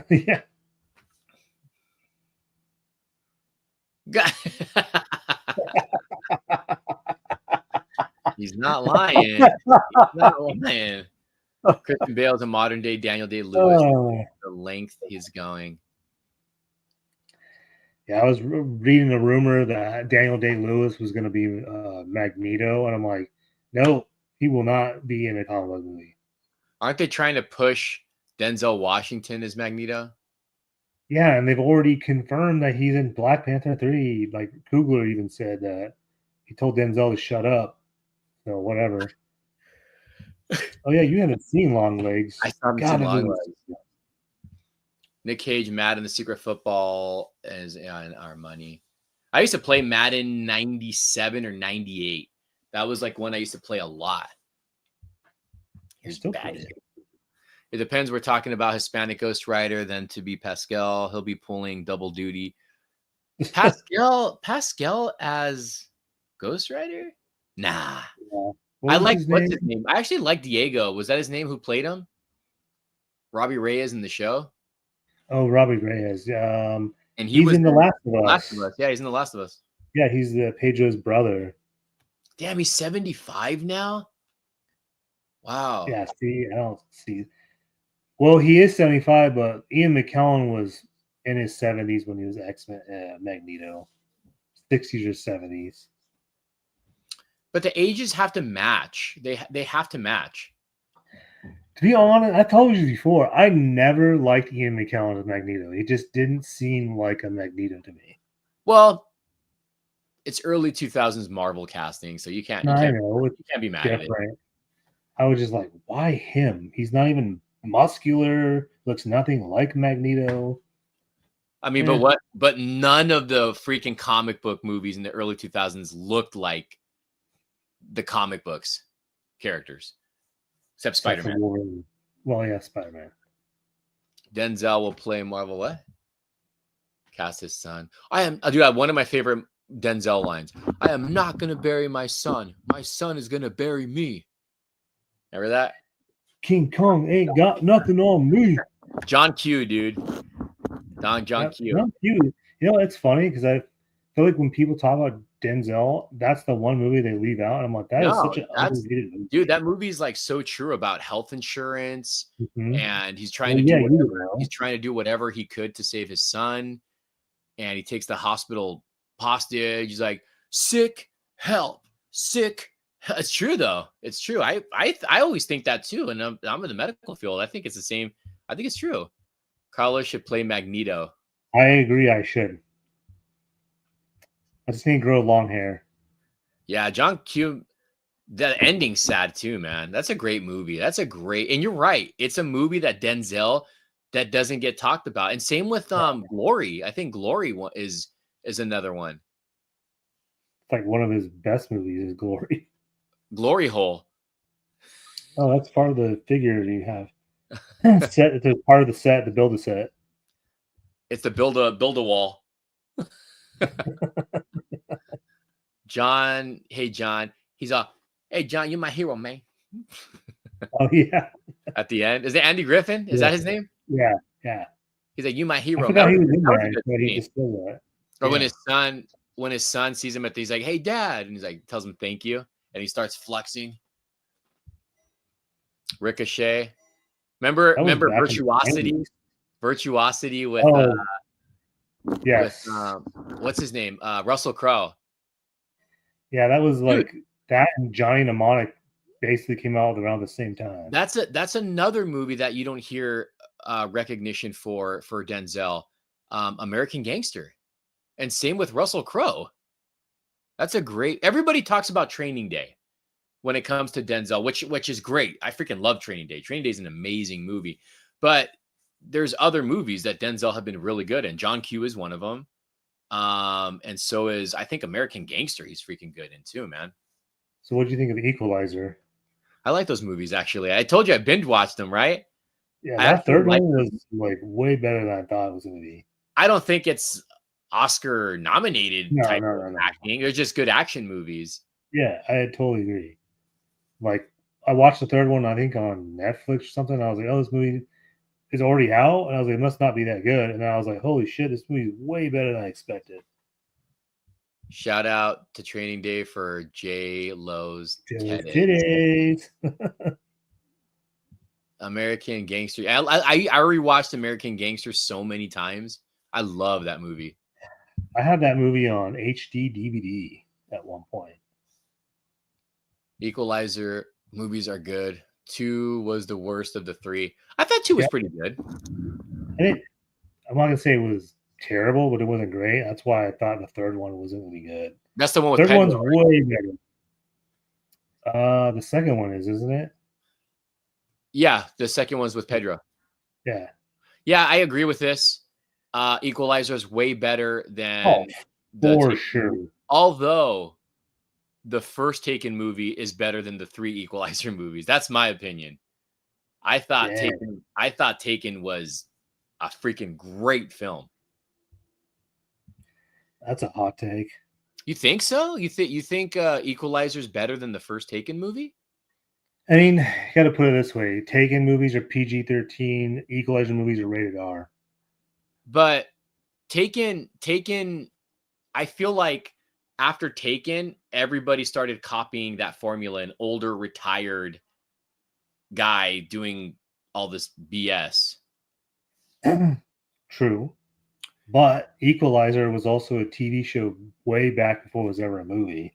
Yeah. He's not lying. He's not lying. Christian Bale's a modern day Daniel Day-Lewis. The length he's going. Yeah, I was reading a rumor that Daniel Day-Lewis was going to be Magneto, and I'm like, no, he will not be in a comic book movie. Aren't they trying to push Denzel Washington as Magneto? Yeah, and they've already confirmed that he's in Black Panther 3. Like, Coogler even said that he told Denzel to shut up. So, whatever. Oh, yeah, you haven't seen Long Legs. I haven't seen Long Legs. Nick Cage, Madden, The Secret Football, is in our money. I used to play Madden 97 or 98. That was like one I used to play a lot. Here's bad. It depends. We're talking about Hispanic Ghost Rider. Then to be Pascal, he'll be pulling double duty. Pascal as Ghost Rider? Nah. Yeah. What's his name? I actually like Diego. Was that his name who played him? Robbie Reyes in the show? Oh, Robbie Reyes. And he's in The Last of Us. Last of Us. Yeah, he's in The Last of Us. Yeah, he's Pedro's brother. Damn, he's 75 now? Wow. Yeah, see, I don't see. Well, he is 75, but Ian McKellen was in his 70s when he was X-Men Magneto. 60s or 70s. But the ages have to match. They have to match. To be honest, I told you before, I never liked Ian McKellen as Magneto. He just didn't seem like a Magneto to me. Well, it's early 2000s Marvel casting, so you can't be mad at it. I was just like, why him? He's not even muscular, looks nothing like Magneto. I mean, but none of the freaking comic book movies in the early 2000s looked like the comic books characters. Except Spider-Man. Well, yeah, Spider-Man. Denzel will play Marvel what? Cast his son. I have one of my favorite Denzel lines. I am not going to bury my son. My son is going to bury me. Remember that? King Kong ain't got nothing on me. John Q, dude. John Q. John Q. You know, it's funny because I feel like when people talk about Denzel, that's the one movie they leave out. And I'm like, that is No, such an that's underrated movie. dude. That movie is like so true about health insurance, Mhm. and he's trying Well, to do yeah, you whatever know. he's trying to do whatever he could to save his son, and he takes the hospital hostage. He's like, sick, help, sick. It's true though. It's true. I always think that too, and I'm in the medical field. I think it's the same. I think it's true. Carlos should play Magneto. I agree. I should. I just need to grow long hair. Yeah, John Q. That ending's sad too, man. That's a great movie. That's a great, and you're right. It's a movie that Denzel that doesn't get talked about. And same with Glory. I think Glory is another one. It's like one of his best movies is Glory. Glory Hole. Oh, that's part of the figure you have. Set. It's part of the set to build a set. It's the build a wall. John, hey John. He's hey John, you're my hero, man. Oh yeah. At the end, is it Andy Griffin? Is that his name? Yeah, yeah. He's like, you my hero. I forgot he was in that was there, a good but he scene. just did that. Or Yeah. when his son sees him he's like, hey dad, and he's like, tells him thank you, and he starts flexing. Ricochet. Remember Virtuosity? Virtuosity with yes. What's his name? Russell Crowe. Yeah, that was like that and Johnny Mnemonic basically came out around the same time. That's another movie that you don't hear recognition for Denzel. American Gangster. And same with Russell Crowe. That's a great. Everybody talks about Training Day when it comes to Denzel, which is great. I freaking love Training Day. Training Day is an amazing movie. But there's other movies that Denzel have been really good in. John Q is one of them. And so is, I think, American Gangster. He's freaking good in too, man. So what do you think of Equalizer? I like those movies, actually. I told you I binge watched them, right? Yeah, that third one was like way better than I thought it was going to be. I don't think it's Oscar nominated type of acting. They're just good action movies. Yeah, I totally agree. Like, I watched the third one, I think, on Netflix or something. And I was like, oh, this movie is already out. And I was like, it must not be that good. And I was like, holy shit, this movie is way better than I expected. Shout out to Training Day for J Lo's titties. American Gangster. I rewatched American Gangster so many times. I love that movie. I had that movie on HD DVD at one point. Equalizer movies are good. 2 was the worst of the 3. I thought 2 was pretty good. I'm not gonna say it was terrible, but it wasn't great. That's why I thought the third one wasn't really good. That's the one with third Pedro, one's way better. The second one is, isn't it? Yeah, the second one's with Pedro. Yeah. Yeah, I agree with this. Equalizer is way better than for sure. Movie. Although the first Taken movie is better than the 3 Equalizer movies. That's my opinion. I thought Taken was a freaking great film. That's a hot take. You think so? You think Equalizer is better than the first Taken movie? I mean, you got to put it this way: Taken movies are PG-13, Equalizer movies are rated R. But Taken, I feel like after Taken, everybody started copying that formula. An older, retired guy doing all this BS. True. But Equalizer was also a TV show way back before it was ever a movie.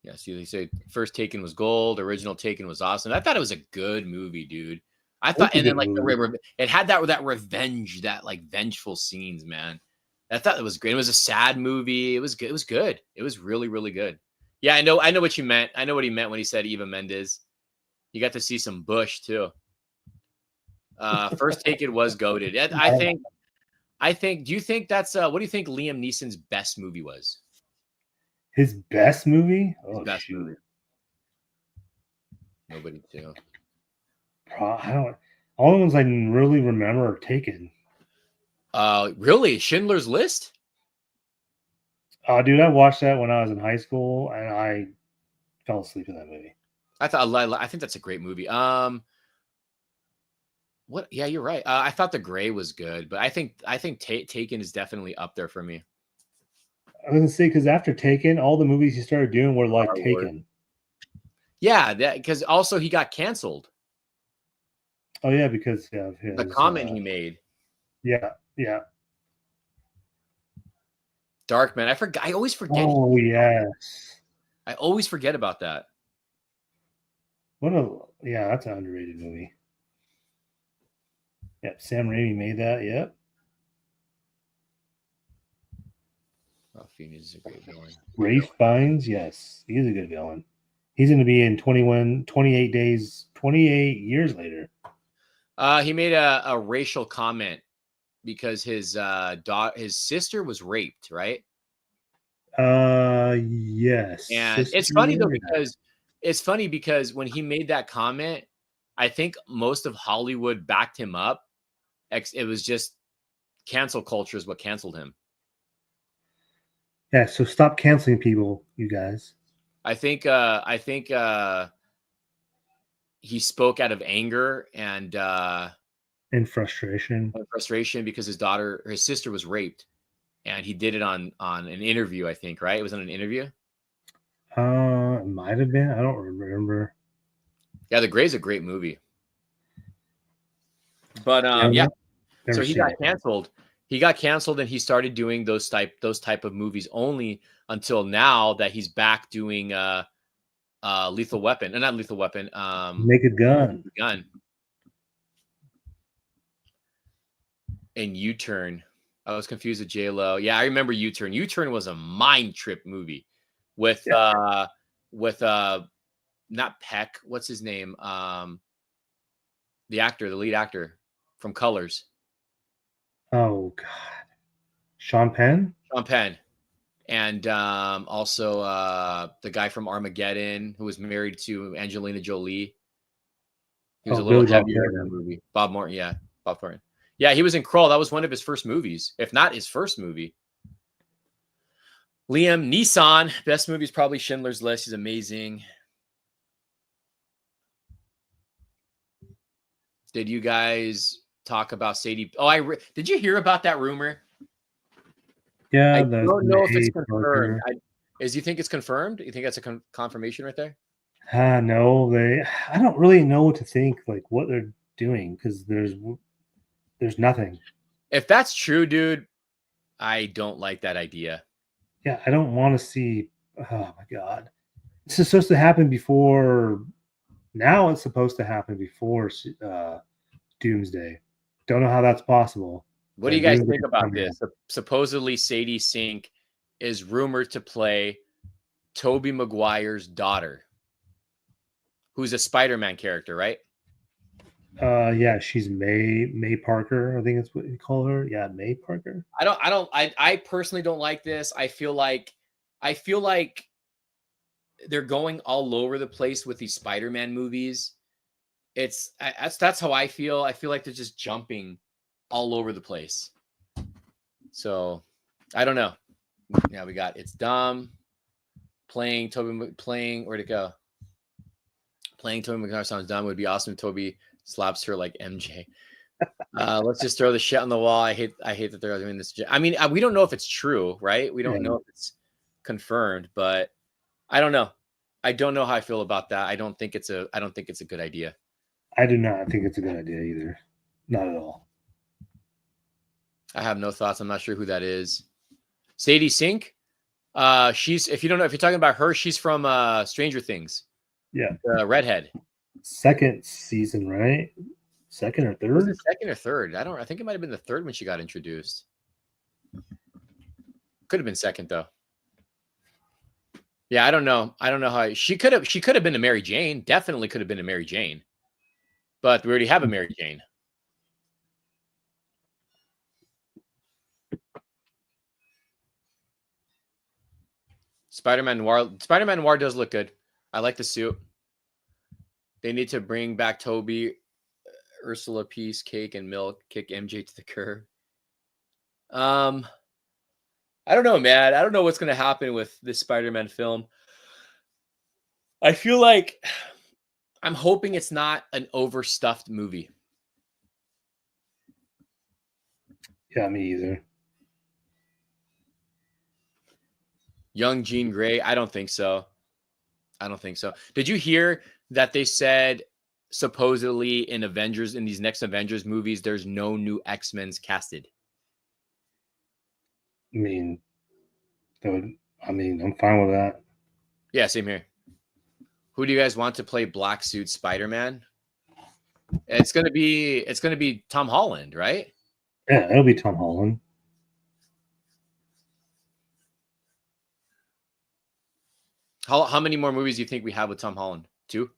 Yeah, see, they say first Taken was gold, original Taken was awesome. I thought it was a good movie, dude. I thought, and then like it had that revenge, that like vengeful scenes, man. I thought it was great. It was a sad movie. It was good. It was good. It was really, really good. Yeah, I know what you meant. I know what he meant when he said Eva Mendes. You got to see some Bush too. First Taken was goated. I think. Do you think that's what do you think Liam Neeson's best movie was? His best movie? Best movie. Nobody too. I don't. All the ones I really remember are Taken. Really? Schindler's List? Dude, I watched that when I was in high school, and I fell asleep in that movie. I think that's a great movie. What? Yeah, you're right. I thought The Gray was good, but I think Taken is definitely up there for me. I was gonna say because after Taken, all the movies he started doing were like Star Wars. Taken. Yeah, that because also he got canceled. Oh yeah, because of his The comment he made. Yeah, yeah. Darkman. I forgot. I always forget. Oh yes. I always forget about that. That's an underrated movie. Yep, Sam Raimi made that. Yep. Oh, Phoenix is a great villain. Rafe Fiennes, yes, he's a good villain. He's going to be in 28 days, 28 years later. He made a racial comment because his sister was raped, right? Yes. And it's funny though because when he made that comment, I think most of Hollywood backed him up. It was just cancel culture is what canceled him. Yeah, so stop canceling people, you guys. I think he spoke out of anger and frustration. Because his sister was raped, and he did it on an interview. I think, right? It was on an interview. It might have been. I don't remember. Yeah, The Grey's a great movie. But so he got canceled. He got canceled, and he started doing those type of movies only until now that he's back doing Lethal Weapon, and not Lethal Weapon. Naked Gun. And U-Turn. I was confused with J-Lo. Yeah, I remember U-Turn. U-Turn was a mind trip movie with not Peck. What's his name? The lead actor from Colors. Oh God, Sean Penn. And also the guy from Armageddon who was married to Angelina Jolie. He was a little heavier in that movie. Bob Morton. Yeah, Bob Thornton. Yeah, he was in Krull. That was one of his first movies, if not his first movie. Liam Neeson. Best movie is probably Schindler's List. He's amazing. Did you guys talk about Sadie? Oh, did you hear about that rumor? Yeah, I don't know if it's confirmed. Do you think it's confirmed? You think that's a confirmation right there? No, I don't really know what to think, like what they're doing, because there's nothing. If that's true, dude, I don't like that idea. Yeah, I don't want to see. Oh my God, this is supposed to happen before. Now it's supposed to happen before Doomsday. Don't know how that's possible. What do you guys think about this? Supposedly, Sadie Sink is rumored to play Tobey Maguire's daughter, who's a Spider-Man character, right? Yeah, she's May Parker. I think that's what you call her. Yeah, May Parker. I personally don't like this. I feel like they're going all over the place with these Spider-Man movies. That's how I feel. I feel like they're just jumping all over the place. So I don't know. Yeah, we got It's Dumb playing where'd it go? Playing Tobey Maguire sounds dumb. It would be awesome if Tobey slaps her like MJ. Let's just throw the shit on the wall. I hate that they're doing this. I mean, we don't know if it's true, right? We don't know if it's confirmed, but I don't know. I don't know how I feel about that. I don't think it's a good idea. I do not think it's a good idea either. Not at all. I have no thoughts. I'm not sure who that is. Sadie Sink. She's, if you're talking about her, she's from Stranger Things. Yeah. Redhead. Second season, right? Second or third? Was it second or third? I think it might have been the third when she got introduced. Could have been second though. Yeah, I don't know. I don't know how she could have been a Mary Jane. Definitely could have been a Mary Jane. But we already have a Mary Jane. Spider-Man Noir does look good. I like the suit. They need to bring back Toby, Ursula Peace, Cake, and Milk, kick MJ to the curb. I don't know, man. I don't know what's going to happen with this Spider-Man film. I feel like I'm hoping it's not an overstuffed movie. Yeah, me either. Young Jean Grey. I don't think so. I don't think so. Did you hear that they said supposedly in these next Avengers movies, there's no new X-Men's casted? I mean, I'm fine with that. Yeah, same here. Who do you guys want to play Black Suit Spider-Man? It's gonna be Tom Holland, right? Yeah, it'll be Tom Holland. How many more movies do you think we have with Tom Holland? 2?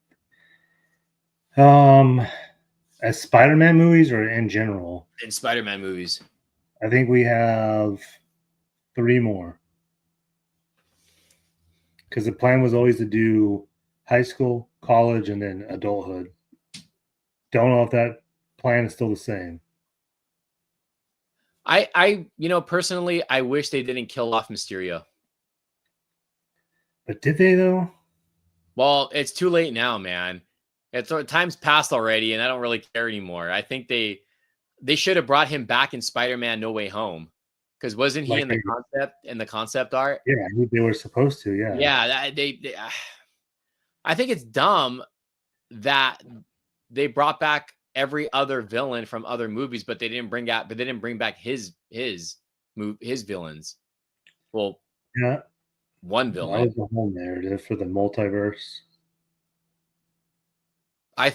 As Spider-Man movies or in general? In Spider-Man movies. I think we have 3 more. Because the plan was always to do high school, college, and then adulthood. Don't know if that plan is still the same. I personally, I wish they didn't kill off Mysterio. But did they though? Well, it's too late now, man. Time's passed already, and I don't really care anymore. I think they should have brought him back in Spider-Man No Way Home, because wasn't he in the concept art? Yeah, they were supposed to. Yeah. Yeah, I think it's dumb that they brought back every other villain from other movies, but they didn't bring back his villains. Well, yeah, one villain. That was the whole narrative for the multiverse. I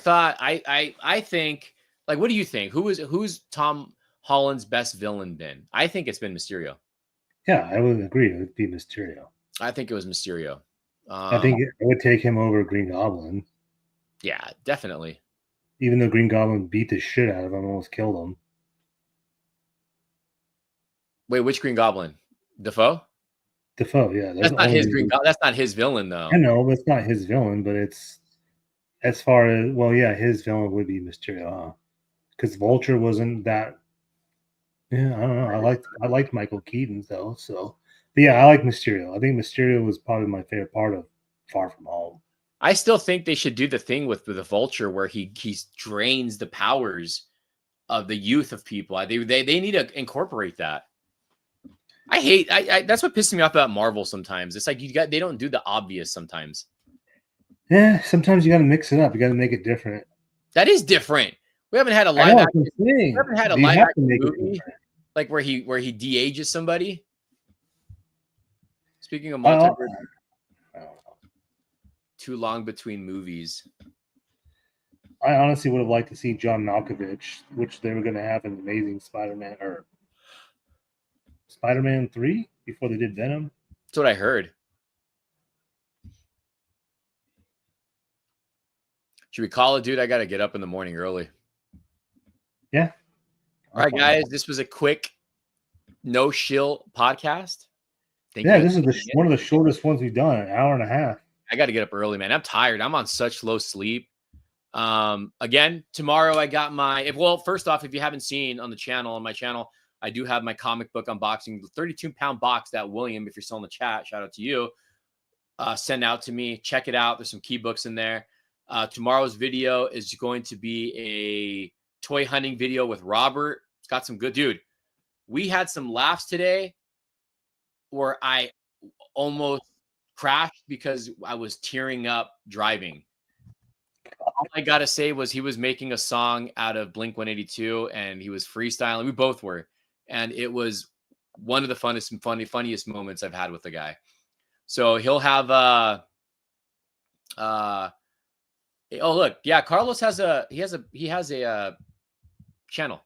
think, like, what do you think? Who's Tom Holland's best villain been? I think it's been Mysterio. Yeah, I would agree. It would be Mysterio. I think it was Mysterio. I think it would take him over Green Goblin. Yeah, definitely. Even though Green Goblin beat the shit out of him, almost killed him. Wait, which Green Goblin? Defoe? Defoe, yeah. That's not his That's not his villain, though. I know, but it's not his villain, but it's as far as, well, yeah, his villain would be Mysterio, huh? Because Vulture wasn't that. Yeah, I don't know. I liked Michael Keaton though, so. But yeah, I like Mysterio. I think Mysterio was probably my favorite part of Far From Home. I still think they should do the thing with the Vulture where he drains the powers of the youth of people. They need to incorporate that. I that's what pisses me off about Marvel sometimes. It's like they don't do the obvious sometimes. Yeah, sometimes you got to mix it up. You got to make it different. That is different. We haven't had a live action. We haven't had a live action movie like where he de-ages somebody. Speaking of multiverse, too long between movies. I honestly would have liked to see John Malkovich, which they were going to have an Amazing Spider-Man or Spider-Man 3 before they did Venom. That's what I heard. Should we call it, dude? I got to get up in the morning early. Yeah. All right, guys. This was a quick no shill podcast. This is one of the shortest ones we've done, an hour and a half. I got to get up early, man. I'm tired. I'm on such low sleep. Again, tomorrow I got first off, if you haven't seen on my channel, I do have my comic book unboxing, the 32-pound box that William, if you're still in the chat, shout out to you, send out to me. Check it out. There's some key books in there. Tomorrow's video is going to be a toy hunting video with Robert. It's got some good, dude. We had some laughs today where I almost crashed because I was tearing up driving. All I got to say was he was making a song out of Blink-182 and he was freestyling. We both were. And it was one of the funniest moments I've had with the guy. So he'll have oh, look. Yeah, Carlos has a channel.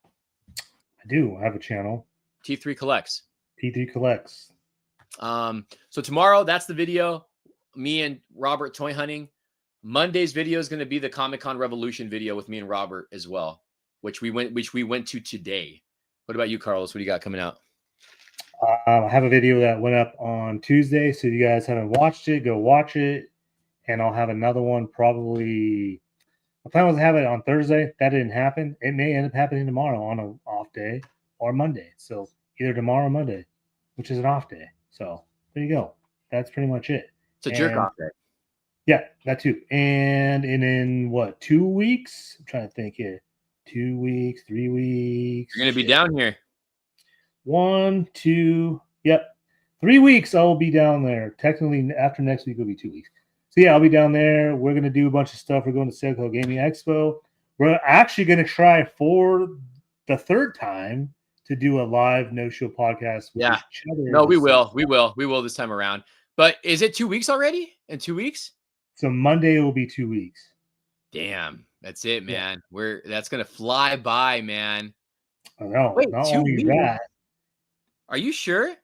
I do. I have a channel. T3 Collects. T3 Collects. So tomorrow, that's the video. Me and Robert toy hunting. Monday's video is going to be the Comic-Con Revolution video with me and Robert as well, which we went to today. What about you, Carlos? What do you got coming out? I have a video that went up on Tuesday, so if you guys haven't watched it, go watch it. And I'll have another one probably. My plan was to have it on Thursday. That didn't happen. It may end up happening tomorrow on an off day or Monday. So either tomorrow or Monday, which is an off day. So there you go. That's pretty much it. It's a jerk off day. Yeah, that too. And in what, 2 weeks? I'm trying to think here. 2 weeks, 3 weeks. You're going to be down here. 1, 2. Yep. 3 weeks I will be down there. Technically, after next week, it'll be 2 weeks. So yeah, I'll be down there. We're gonna do a bunch of stuff. We're going to Ceja Gaming Expo. We're actually gonna try for the third time to do a live no-show podcast with Yeah. each other. No, we will. We will this time around. But is it 2 weeks already? In 2 weeks? So Monday will be 2 weeks. Damn, that's it, man. That's gonna fly by, man. I know. Wait, Not 2 only weeks? that, Are you sure?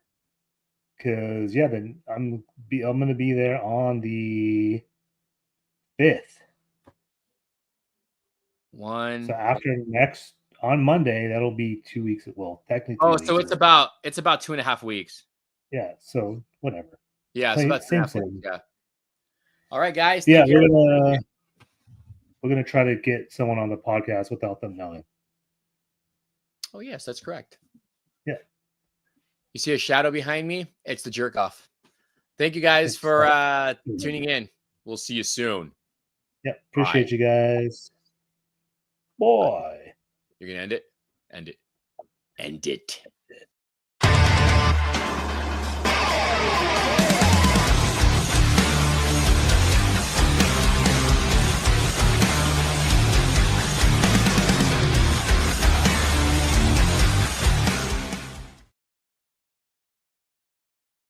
because yeah, then I'm gonna be there on the 5th. So after next on Monday, that'll be 2 weeks. Well, technically 3 weeks. So it's about 2.5 weeks. Yeah. So whatever. Yeah, it's about same 2.5 thing. weeks. Yeah. All right, guys. Yeah, Take care. we're gonna try to get someone on the podcast without them knowing. Oh yes, that's correct. Yeah. You see a shadow behind me? It's the jerk off. Thank you guys for tuning in. We'll see you soon. Yeah, appreciate you guys. Boy. You're gonna end it? End it. End it.